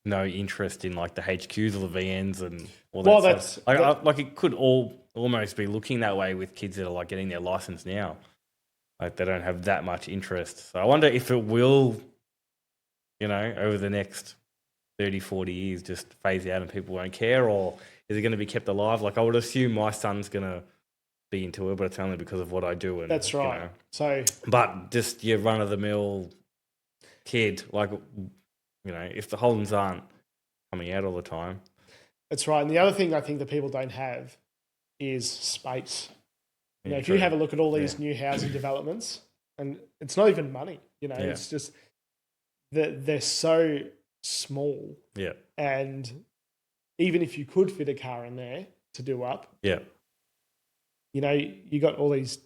B: no interest in, like, the HQs or the VNs and all that stuff? Like, it could all almost be looking that way with kids that are, like, getting their license now. Like they don't have that much interest. So I wonder if it will, over the next 30, 40 years just phase out and people won't care, or is it going to be kept alive? Like I would assume my son's going to be into it, but it's only because of what I do. And
A: That's right.
B: But just your run-of-the-mill kid, like, if the Holdens aren't coming out all the time.
A: That's right. And the other thing I think that people don't have is space. If
B: true.
A: you have a look at all these new housing developments, and it's not even money, it's just that they're so small.
B: Yeah.
A: And even if you could fit a car in there to do up,
B: yeah.
A: You got all these,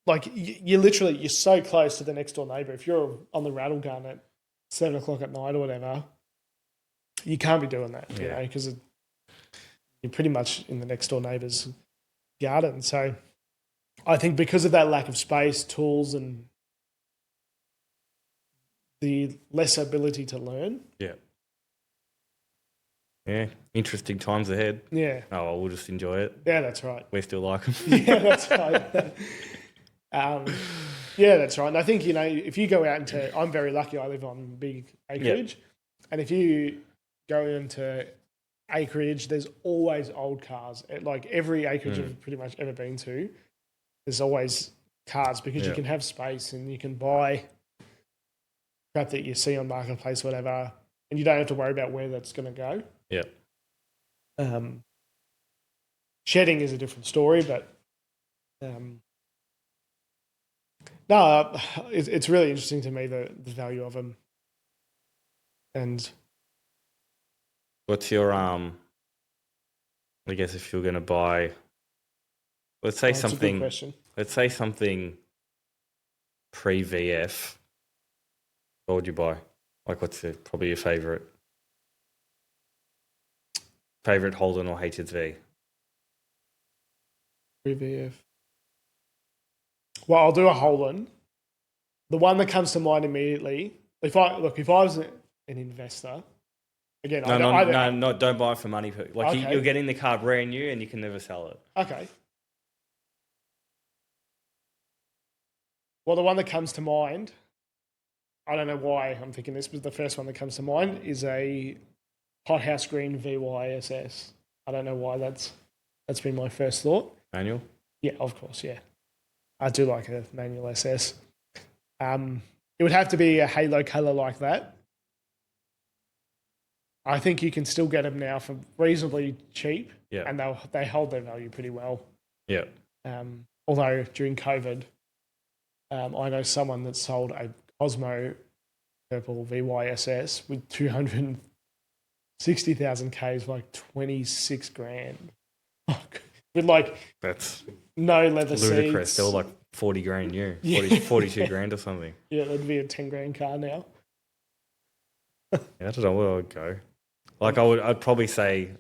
A: like you're so close to the next door neighbor. If you're on the rattle gun at 7 o'clock at night or whatever, you can't be doing that, because you're pretty much in the next door neighbor's garden. So I think because of that lack of space, tools, and the less ability to learn.
B: Yeah. Yeah, interesting times ahead.
A: Yeah.
B: Oh, well, we'll just enjoy it.
A: Yeah, that's right.
B: We still like them.
A: Yeah, that's right. Yeah, that's right. And I think, if you go out into, I'm very lucky, I live on big acreage. Yeah. And if you go into acreage, there's always old cars. Like every acreage I've pretty much ever been to, there's always cars because you can have space and you can buy crap that you see on Marketplace, whatever, and you don't have to worry about where that's going to go.
B: Yeah.
A: Shedding is a different story, but no, it's really interesting to me the value of them. And
B: what's your I guess if you're going to buy, let's say something.
A: That's a good question.
B: Let's say something pre-VF. What would you buy? Like, what's probably your favorite Holden or HSV?
A: Pre-VF. Well, I'll do a Holden. The one that comes to mind immediately, if I was an investor, again,
B: don't buy it for money. Like
A: okay.
B: You're getting the car brand new and you can never sell it.
A: Okay. Well, the one that comes to mind, I don't know why I'm thinking this, but the first one that comes to mind is a hothouse green VYSS. I don't know why that's been my first thought.
B: Manual?
A: Yeah, of course, yeah. I do like a manual SS. It would have to be a halo colour like that. I think you can still get them now for reasonably cheap, and they hold their value pretty well.
B: Yeah.
A: Although during COVID, I know someone that sold a Cosmo purple VYSS with 260,000 Ks for like 26 grand. With
B: that's
A: no leather
B: ludicrous.
A: seats.
B: They're like 40 grand new, 42 grand or something.
A: Yeah, that'd be a 10 grand car now.
B: I don't know where I'd go. Like I'd probably say,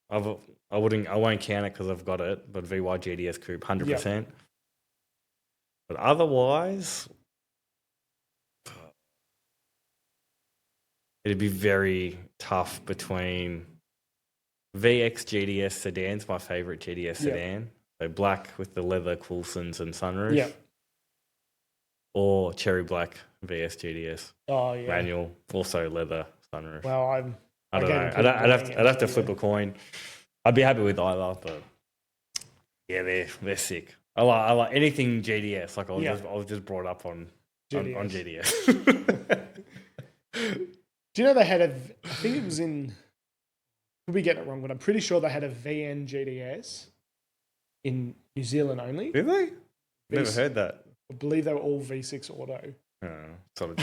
B: I won't count it because I've got it, but VY GDS Coupe 100%. Yep. But otherwise, it'd be very tough between VX GDS sedans, my favorite GDS sedan. So black with the leather Coulsons and sunroof.
A: Yeah.
B: Or cherry black VS GDS.
A: Oh yeah.
B: Manual, also leather sunroof.
A: Well,
B: I don't know. I'd have to flip a coin. I'd be happy with either, but yeah, they're sick. I like anything GDS. Like I was just brought up on GDS.
A: Do you know they had I think it was in, could be getting it wrong, but I'm pretty sure they had a VN GDS in New Zealand only.
B: Did they? Never heard that.
A: I believe they were all V6 auto.
B: Oh, it's not a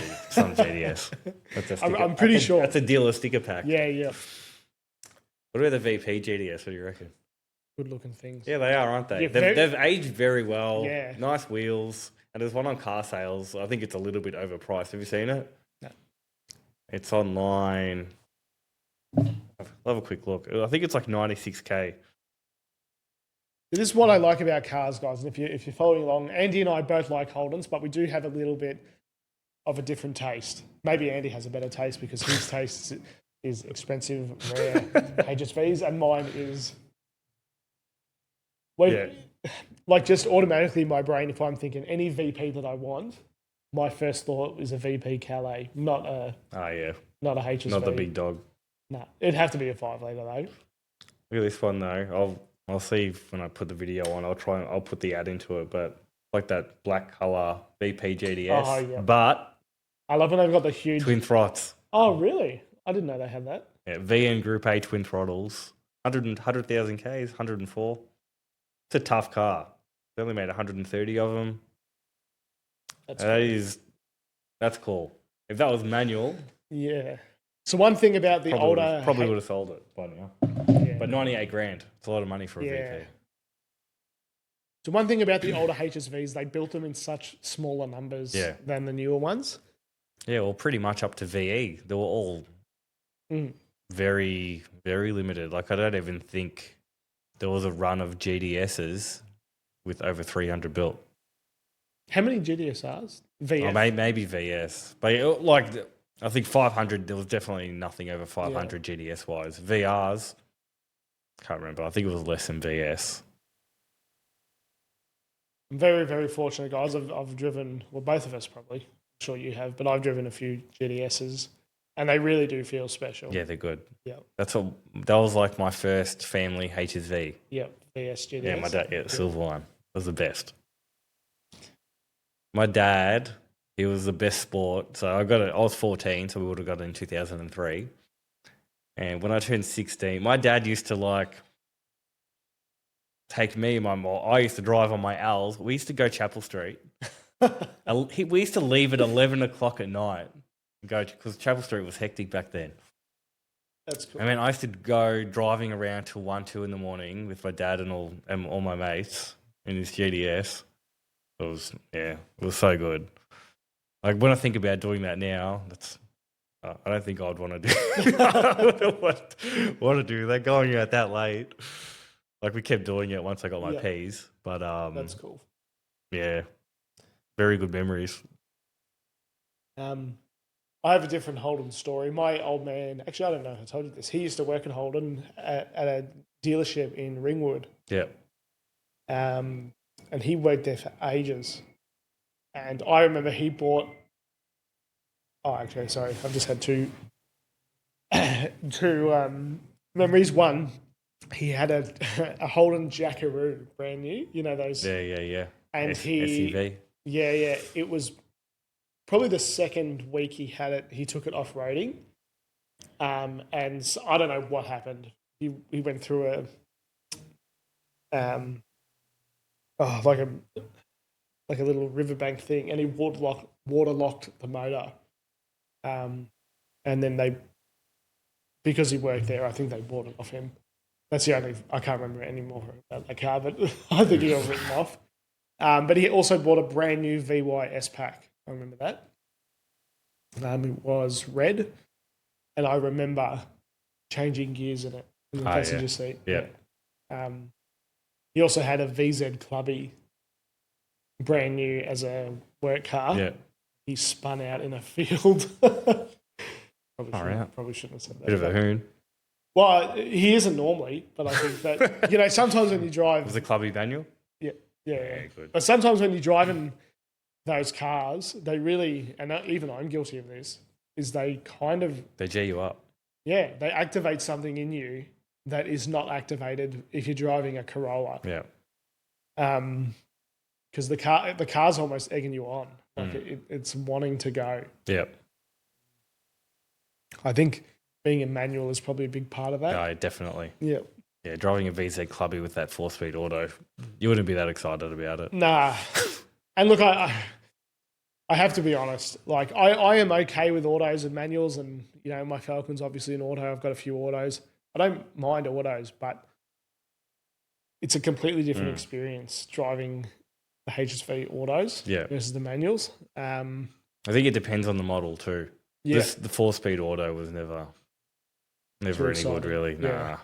B: GDS.
A: I'm pretty sure.
B: That's a dealer sticker pack.
A: Yeah.
B: What about the VP GDS? What do you reckon?
A: Good looking things.
B: Yeah, they are, aren't they?
A: Yeah,
B: they've aged very well.
A: Yeah.
B: Nice wheels. And there's one on car sales. I think it's a little bit overpriced. Have you seen it?
A: No.
B: It's online. I'll have a quick look. I think it's like 96K.
A: This is what I like about cars, guys. And if you're following along, Andy and I both like Holdens, but we do have a little bit of a different taste. Maybe Andy has a better taste because his taste is expensive, rare HSVs, and mine is. like just automatically in my brain, if I'm thinking any VP that I want, my first thought is a VP Calais, not a HSV.
B: Not the big dog.
A: No, it'd have to be a 5 litre though.
B: Look at this one though. I'll see if when I put the video on. I'll put the ad into it, but like that black color VP GDS.
A: Oh, yeah.
B: But
A: I love when they've got the huge
B: twin throts.
A: Oh, really? I didn't know they had that.
B: Yeah, VN Group A twin throttles. 100,000 Ks, 104. It's a tough car. They only made 130 of them. That's cool. If that was manual,
A: yeah. So one thing about the older
B: probably would have sold it by now.
A: Yeah.
B: But 98 grand. It's a lot of money for a VP.
A: So one thing about the older HSVs, they built them in such smaller numbers than the newer ones.
B: Yeah, well, pretty much up to VE. They were all very, very limited. Like, I don't even think there was a run of GDSs with over 300 built.
A: How many GDSRs? VS?
B: Oh, maybe VS. But, like, I think 500, there was definitely nothing over 500 GDS-wise. VRs, can't remember. I think it was less than VS.
A: I'm very, very fortunate, guys. I've driven, well, both of us probably. I'm sure you have, but I've driven a few GDSs, and they really do feel special.
B: Yeah, they're good.
A: Yeah.
B: That was like my first family HSV.
A: Yeah, VS GDS.
B: Yeah, my dad, silver one. It was the best. My dad, he was the best sport. So I was 14, so we would have got it in 2003. And when I turned 16, my dad used to like take me and my mom. I used to drive on my L's. We used to go Chapel Street. We used to leave at 11 o'clock at night and go because Chapel Street was hectic back then.
A: That's cool.
B: I mean, I used to go driving around till 1, 2 in the morning with my dad and all my mates in this GDS. It was so good. Like when I think about doing that now, I don't think I'd want to do. I wouldn't want to do that going out that late. Like we kept doing it once I got my P's, but
A: that's cool.
B: Yeah, very good memories.
A: I have a different Holden story. My old man, actually, I don't know if I told you this. He used to work at Holden at a dealership in Ringwood.
B: Yeah.
A: And he worked there for ages. And I remember he bought. Oh, actually, sorry. I've just had two memories. One, he had a Holden Jackaroo, brand new. You know those?
B: Yeah.
A: And
B: SUV.
A: Yeah. It was probably the second week he had it. He took it off roading, and I don't know what happened. He went through like a little riverbank thing, and he waterlocked the motor. And then because he worked there, I think they bought it off him. That's the only, I can't remember any more about that car, but I think he got written off. But he also bought a brand new VY S-Pack. I remember that. It was red, and I remember changing gears in it in the passenger seat.
B: Yeah.
A: He also had a VZ Clubby, brand new as a work car.
B: Yeah.
A: He spun out in a field. Probably shouldn't have said that.
B: Bit of a hoon.
A: Well, he isn't normally, but I think that, sometimes when you drive...
B: Was it Clubby manual?
A: Yeah,
B: good.
A: But sometimes when you're driving those cars, they really, and even I'm guilty of this, is they kind of...
B: They G you up.
A: Yeah, they activate something in you that is not activated if you're driving a Corolla.
B: Yeah.
A: Because the car's almost egging you on. Like it's wanting to go.
B: Yeah.
A: I think being a manual is probably a big part of that.
B: No, definitely.
A: Yeah.
B: Yeah, driving a VZ Clubby with that 4-speed auto, you wouldn't be that excited about it.
A: Nah. And look, I have to be honest. Like, I am okay with autos and manuals, and, my Falcon's obviously an auto. I've got a few autos. I don't mind autos, but it's a completely different experience driving the HSV autos versus the manuals.
B: I think it depends on the model too. Yeah. The 4-speed auto was never any good, really. Nah.
A: Yeah.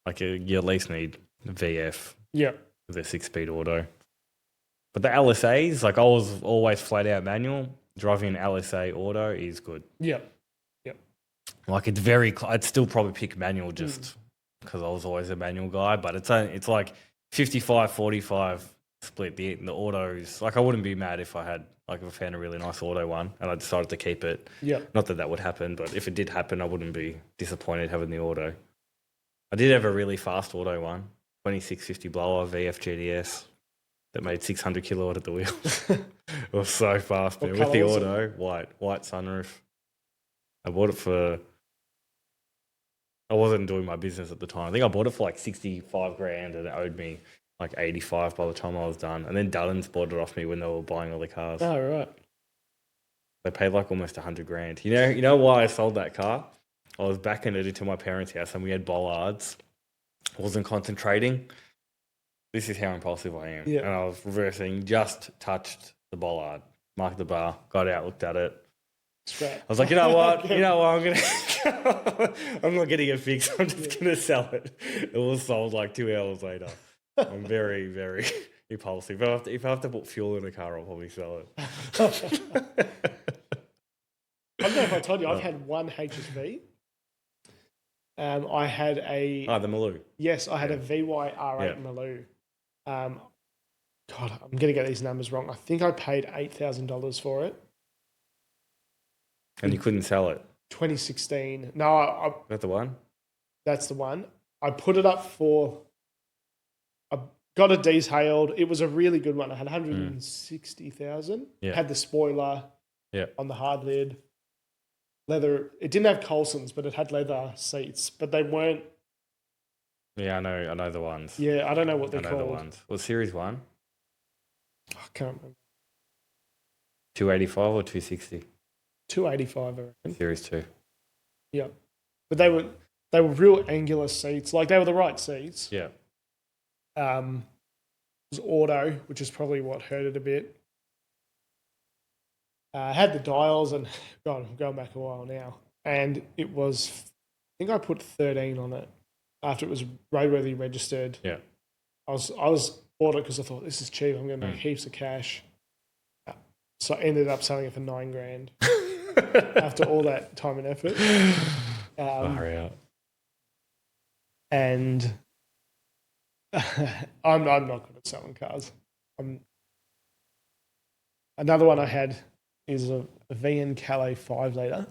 B: Like you at least need a VF.
A: Yeah.
B: With a 6-speed auto. But the LSAs, like I was always flat out manual. Driving an LSA auto is good.
A: Yeah.
B: Like I'd still probably pick manual just because I was always a manual guy. But it's like 55-45 split. The autos, like I wouldn't be mad if I found a really nice auto one and I decided to keep it.
A: Yeah.
B: Not that would happen, but if it did happen, I wouldn't be disappointed having the auto. I did have a really fast auto one, 2650 blower VF that made 600 kilowatt at the wheels. It was so fast, man. With the auto, white sunroof. I bought it for. I wasn't doing my business at the time. I think I bought it for like 65 grand and it owed me like 85 by the time I was done. And then Dullins bought it off me when they were buying all the cars.
A: Oh, right.
B: They paid like almost 100 grand. You know why I sold that car? I was backing it into my parents' house and we had bollards. I wasn't concentrating. This is how impulsive I am.
A: Yeah.
B: And I was reversing, just touched the bollard, marked the bar, got out, looked at it. I was like, you know what? I'm not getting it fixed. I'm just going to sell it. It was sold like 2 hours later. I'm very, very impulsive. If I have to put fuel in a car, I'll probably sell it.
A: I don't know if I told you, I've had one HSV. I had a...
B: the Maloo.
A: Yes, I had a VY-R8 Maloo. God, I'm going to get these numbers wrong. I think I paid $8,000 for it.
B: And you couldn't sell it?
A: 2016. No,
B: Is that the one?
A: That's the one. I put it up for... I got it detailed. It was a really good one. I had 160,000.
B: Yeah.
A: Had the spoiler on the hard lid. Leather. It didn't have Colsons, but it had leather seats. But they weren't...
B: Yeah, I know the ones.
A: Yeah, I don't know what they're
B: called.
A: I know
B: the ones. Was Series 1?
A: I can't remember.
B: 285 or 260?
A: 285, I reckon.
B: Series 2.
A: Yeah. But they were real angular seats. Like, they were the right seats.
B: Yeah.
A: It was auto, which is probably what hurt it a bit. Had the dials, and God, I'm going back a while now. And it was, I think I put 13 on it after it was roadworthy registered.
B: Yeah.
A: I was bought it because I thought, this is cheap. I'm going to make heaps of cash. So I ended up selling it for $9 grand after all that time and effort.
B: Hurry up.
A: And I'm not good at selling cars. Another one I had is a VN Calais 5-litre.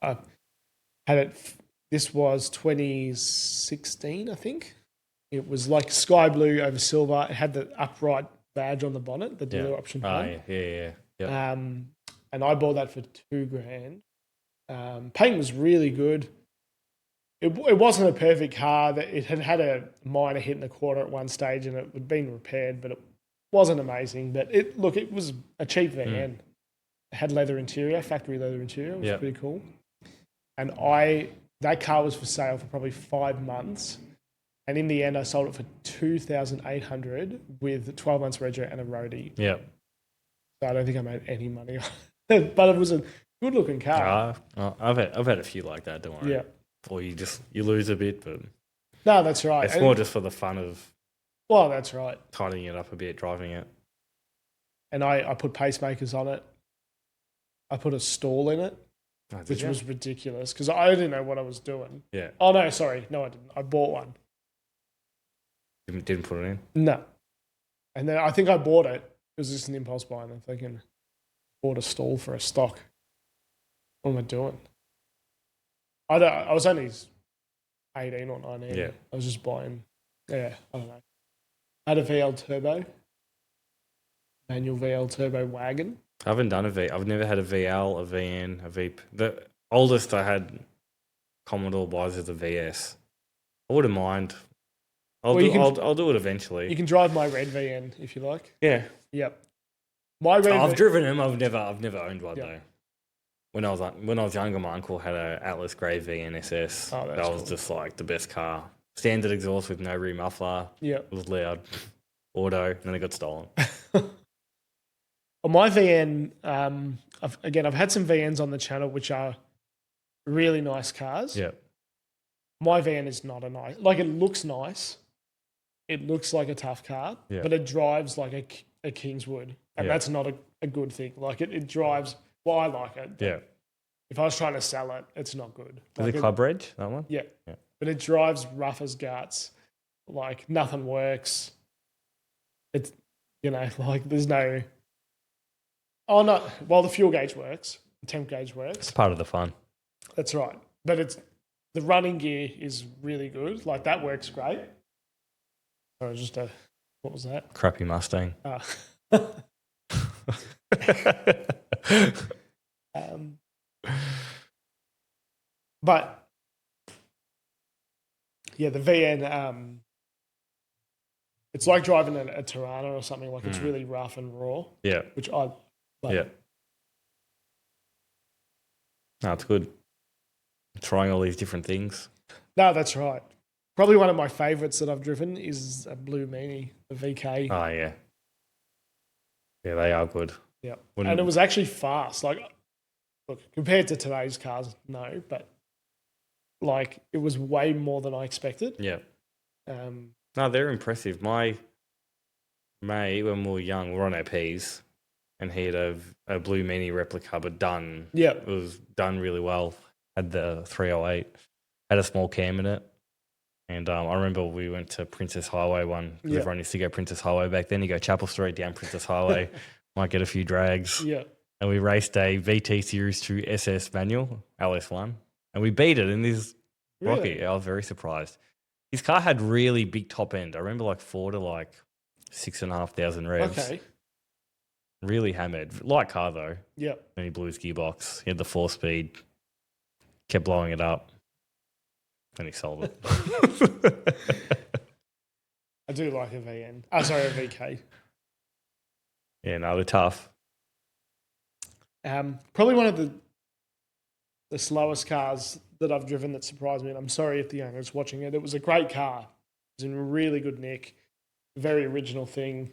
A: I had it. This was 2016, I think. It was like sky blue over silver. It had the upright badge on the bonnet, the dealer option one.
B: Yeah.
A: And I bought that for $2 grand. Paint was really good. It wasn't a perfect car. It had a minor hit in the quarter at one stage, and it had been repaired, but it wasn't amazing. But it was a cheap van. It had leather interior, factory leather interior. It was pretty cool. And that car was for sale for probably 5 months. And in the end, I sold it for $2,800 with 12 months rego and a roadie.
B: Yeah.
A: So I don't think I made any money on it. But it was a good-looking car.
B: I've had a few like that, don't worry.
A: Yeah.
B: Or you lose a bit, but...
A: No, that's right.
B: It's more just for the fun of...
A: Well, that's right.
B: Tidying it up a bit, driving it.
A: And I put pacemakers on it. I put a stall in it, which was ridiculous because I didn't know what I was doing.
B: Yeah.
A: Oh, no, sorry. No, I didn't. I bought one.
B: Didn't put it in?
A: No. And then I think I bought it. It was just an impulse buy. And I'm thinking, bought a stall for a stock. What am I doing? I was only 18 or 19.
B: Yeah.
A: I was just buying, I don't know. I had a VL turbo, manual VL turbo wagon.
B: I haven't done a V. I've never had a VL, a VN, a VP. The oldest I had Commodore wise is a VS. I wouldn't mind. I'll do it eventually.
A: You can drive my red VN if you like.
B: Yeah.
A: Yep. My red.
B: I've driven them. I've never owned one though. When I was younger, my uncle had a Atlas Grey VNSS.
A: Oh,
B: that was just like the best car. Standard exhaust with no rear muffler.
A: Yeah.
B: It was loud. Auto, and then it got stolen.
A: On my VN, I've had some VNs on the channel which are really nice cars.
B: Yeah.
A: My van is not a nice. Like, it looks nice. It looks like a tough car, but it drives like a Kingswood, and that's not a good thing. Like, it drives. Well, I like it.
B: Yeah.
A: If I was trying to sell it, it's not good.
B: Is it Club Reg, that one?
A: Yeah. But it drives rough as guts. Like nothing works. It's, like there's no. Oh no! Well, the fuel gauge works. The temp gauge works.
B: It's part of the fun.
A: That's right. But the running gear is really good. Like that works great. Sorry, what was that?
B: Crappy Mustang.
A: But yeah, the VN, it's like driving a Tirana or something. Like it's really rough and raw.
B: Yeah.
A: Which I like.
B: Yeah. No, it's good. Trying all these different things.
A: No, that's right. Probably one of my favourites that I've driven is a Blue Meanie, the VK.
B: Oh, yeah. Yeah, they are good.
A: Yeah. And it was actually fast. Like, look, compared to today's cars, no, but like it was way more than I expected.
B: Yeah. No, they're impressive. My mate, when we were young, we were on our Ps, and he had a Blue Meanie replica, but done.
A: Yeah.
B: It was done really well. Had the 308, had a small cam in it. And I remember we went to Princess Highway one. Because everyone used to go Princess Highway back then. You go Chapel Street down Princess Highway, might get a few drags.
A: Yeah.
B: And we raced a VT Series 2 SS manual, LS1. And we beat it in this rocket.
A: Really?
B: I was very surprised. His car had really big top end. I remember like 4 to like 6,500 revs.
A: Okay.
B: Really hammered. Light car though.
A: Yeah.
B: Then he blew his gearbox. He had the 4-speed. Kept blowing it up. Then he sold it.
A: I do like a VN. Oh, sorry, a VK.
B: Yeah, no, they're tough.
A: Probably one of the slowest cars that I've driven that surprised me. And I'm sorry if the owner's watching it. It was a great car. It was in really good nick. Very original thing.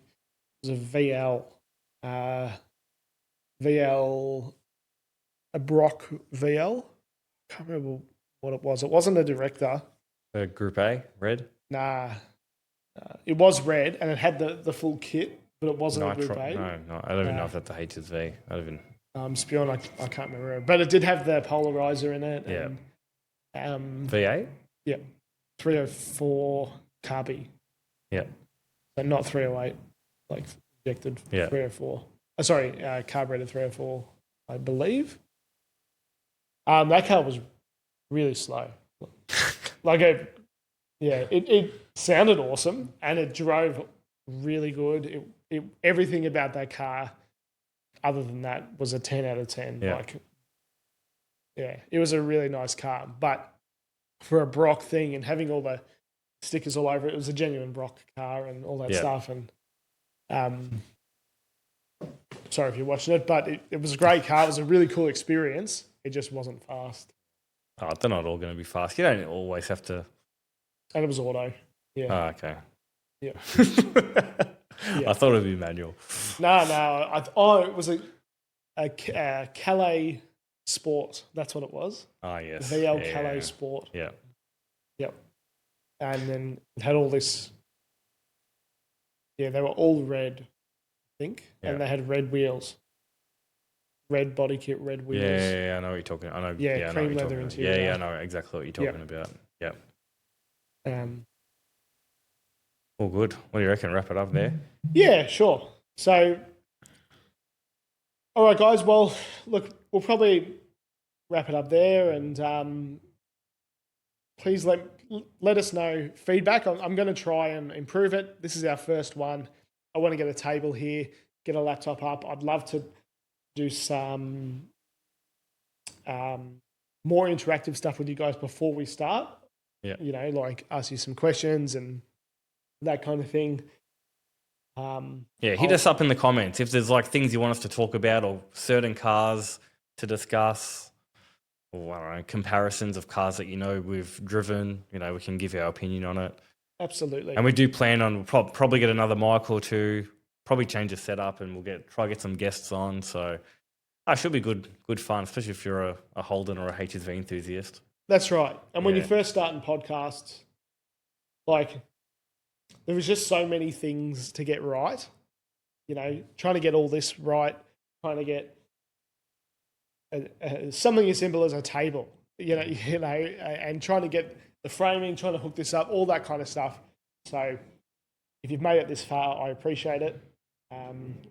A: It was a VL. A Brock VL. Can't remember what it was. It wasn't a director.
B: Group A, red?
A: Nah. It was red and it had the full kit, but it wasn't a Group A.
B: No, I don't even know if that's a HSV. I don't even.
A: Spion, I can't remember. But it did have the polarizer in it.
B: Yeah.
A: And,
B: V8?
A: Yeah. 304 carby.
B: Yeah.
A: So not 308, like injected 304. Carbureted 304, I believe. That car was really slow. It sounded awesome and it drove really good. Everything about that car, other than that, was a 10 out of 10.
B: Yeah.
A: It was a really nice car. But for a Brock thing and having all the stickers all over it, it was a genuine Brock car and all that stuff. And sorry if you're watching it, but it was a great car. It was a really cool experience. It just wasn't fast.
B: Oh, they're not all going to be fast. You don't always have to.
A: And it was auto. Yeah.
B: Oh, okay.
A: Yeah.
B: I thought it would be manual.
A: No. It was a Calais Sport. That's what it was.
B: Oh, yes.
A: VL Calais Sport.
B: Yeah.
A: Yep. And then it had all this. Yeah, they were all red, I think. Yeah. And they had red wheels. Red body kit, red wheels.
B: Yeah, I know what you're talking about. I know.
A: Yeah, cream leather interior.
B: Yeah, I know exactly what you're talking about. Yeah. All good. What do you reckon? Wrap it up there?
A: Yeah, sure. So, all right, guys. Well, look, we'll probably wrap it up there, and please let us know feedback. I'm going to try and improve it. This is our first one. I want to get a table here, get a laptop up. I'd love to do some more interactive stuff with you guys before we start.
B: Yeah.
A: Like ask you some questions and that kind of thing.
B: Hit us up in the comments if there's like things you want us to talk about or certain cars to discuss, or I don't know, comparisons of cars that we've driven. We can give our opinion on it.
A: Absolutely.
B: And we do plan on probably get another mic or two, probably change the setup, and we'll try to get some guests on. So it should be good fun, especially if you're a Holden or a HSV enthusiast.
A: That's right. And when you first start in podcasts, like there was just so many things to get right. Trying to get all this right, trying to get something as simple as a table, and trying to get the framing, trying to hook this up, all that kind of stuff. So if you've made it this far, I appreciate it.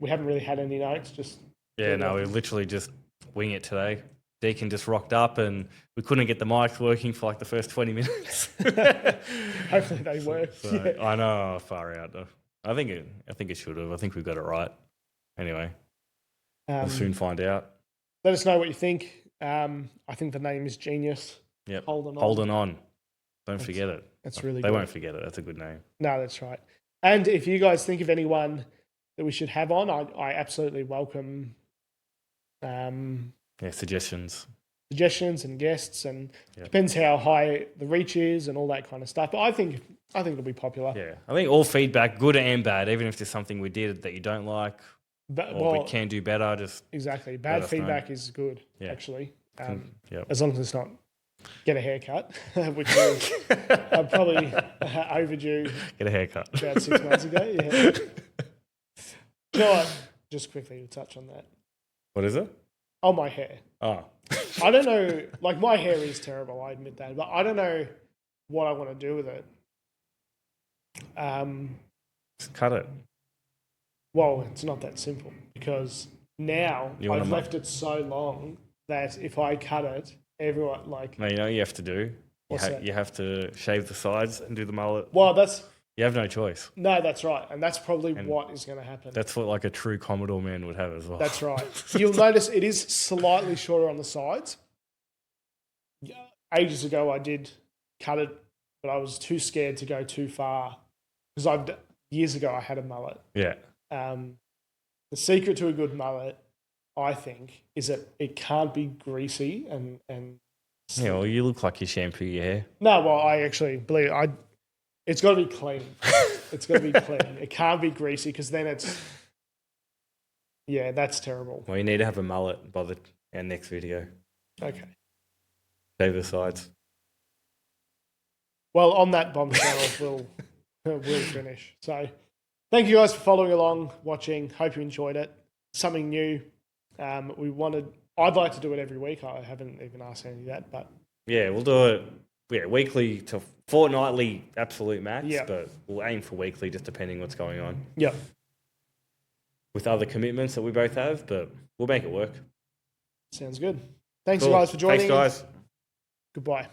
A: We haven't really had any notes. Just
B: Yeah, no, we literally just wing it today. Deacon just rocked up and we couldn't get the mics working for like the first 20 minutes.
A: hopefully they work.
B: So, I know, far out. I think it should have. I think we got it right. Anyway, we'll soon find out.
A: Let us know what you think. I think the name is genius.
B: Yep.
A: Holden On.
B: Holden On. Don't forget it.
A: That's really
B: They
A: good.
B: won't forget it. That's a good name.
A: No, that's right. And if you guys think of anyone that we should have on, I absolutely welcome
B: Suggestions
A: and guests, and depends how high the reach is and all that kind of stuff. But I think it'll be popular.
B: Yeah, I think all feedback, good and bad, even if there's something we did that you don't like, or we can do better, just
A: exactly. Bad feedback is good, actually. As long as it's not get a haircut, which was probably overdue.
B: Get a haircut
A: about 6 months ago. Yeah. You know what? Just quickly to touch on that.
B: What is it?
A: Oh, my hair.
B: Oh.
A: I don't know. Like, my hair is terrible. I admit that, but I don't know what I want to do with it.
B: Just cut it.
A: Well, it's not that simple because now I've left it so long that if I cut it, everyone like.
B: No, you know what you have to do. You have to shave the sides and do the mullet.
A: Well,
B: you have no choice.
A: No, that's right, and that's probably what is going to happen.
B: That's what like a true Commodore man would have as well.
A: That's right. You'll notice it is slightly shorter on the sides. Ages ago, I did cut it, but I was too scared to go too far because years ago I had a mullet.
B: Yeah.
A: The secret to a good mullet, I think, is that it can't be greasy and.
B: Yeah, well, you look like you shampoo your hair.
A: No, well, I actually believe it's got to be clean. It's got to be clean. It can't be greasy because then it's. Yeah, that's terrible.
B: Well, you need to have a mullet by our next video.
A: Okay.
B: Shave the sides.
A: Well, on that bombshell, we'll finish. So, thank you guys for following along, watching. Hope you enjoyed it. Something new. I'd like to do it every week. I haven't even asked any of that, but
B: yeah, we'll do it. Yeah, weekly to fortnightly, absolute max.
A: Yeah.
B: But we'll aim for weekly, just depending what's going on.
A: Yep.
B: With other commitments that we both have, but we'll make it work.
A: Sounds good. Thanks, guys, for joining.
B: Thanks, guys.
A: Goodbye.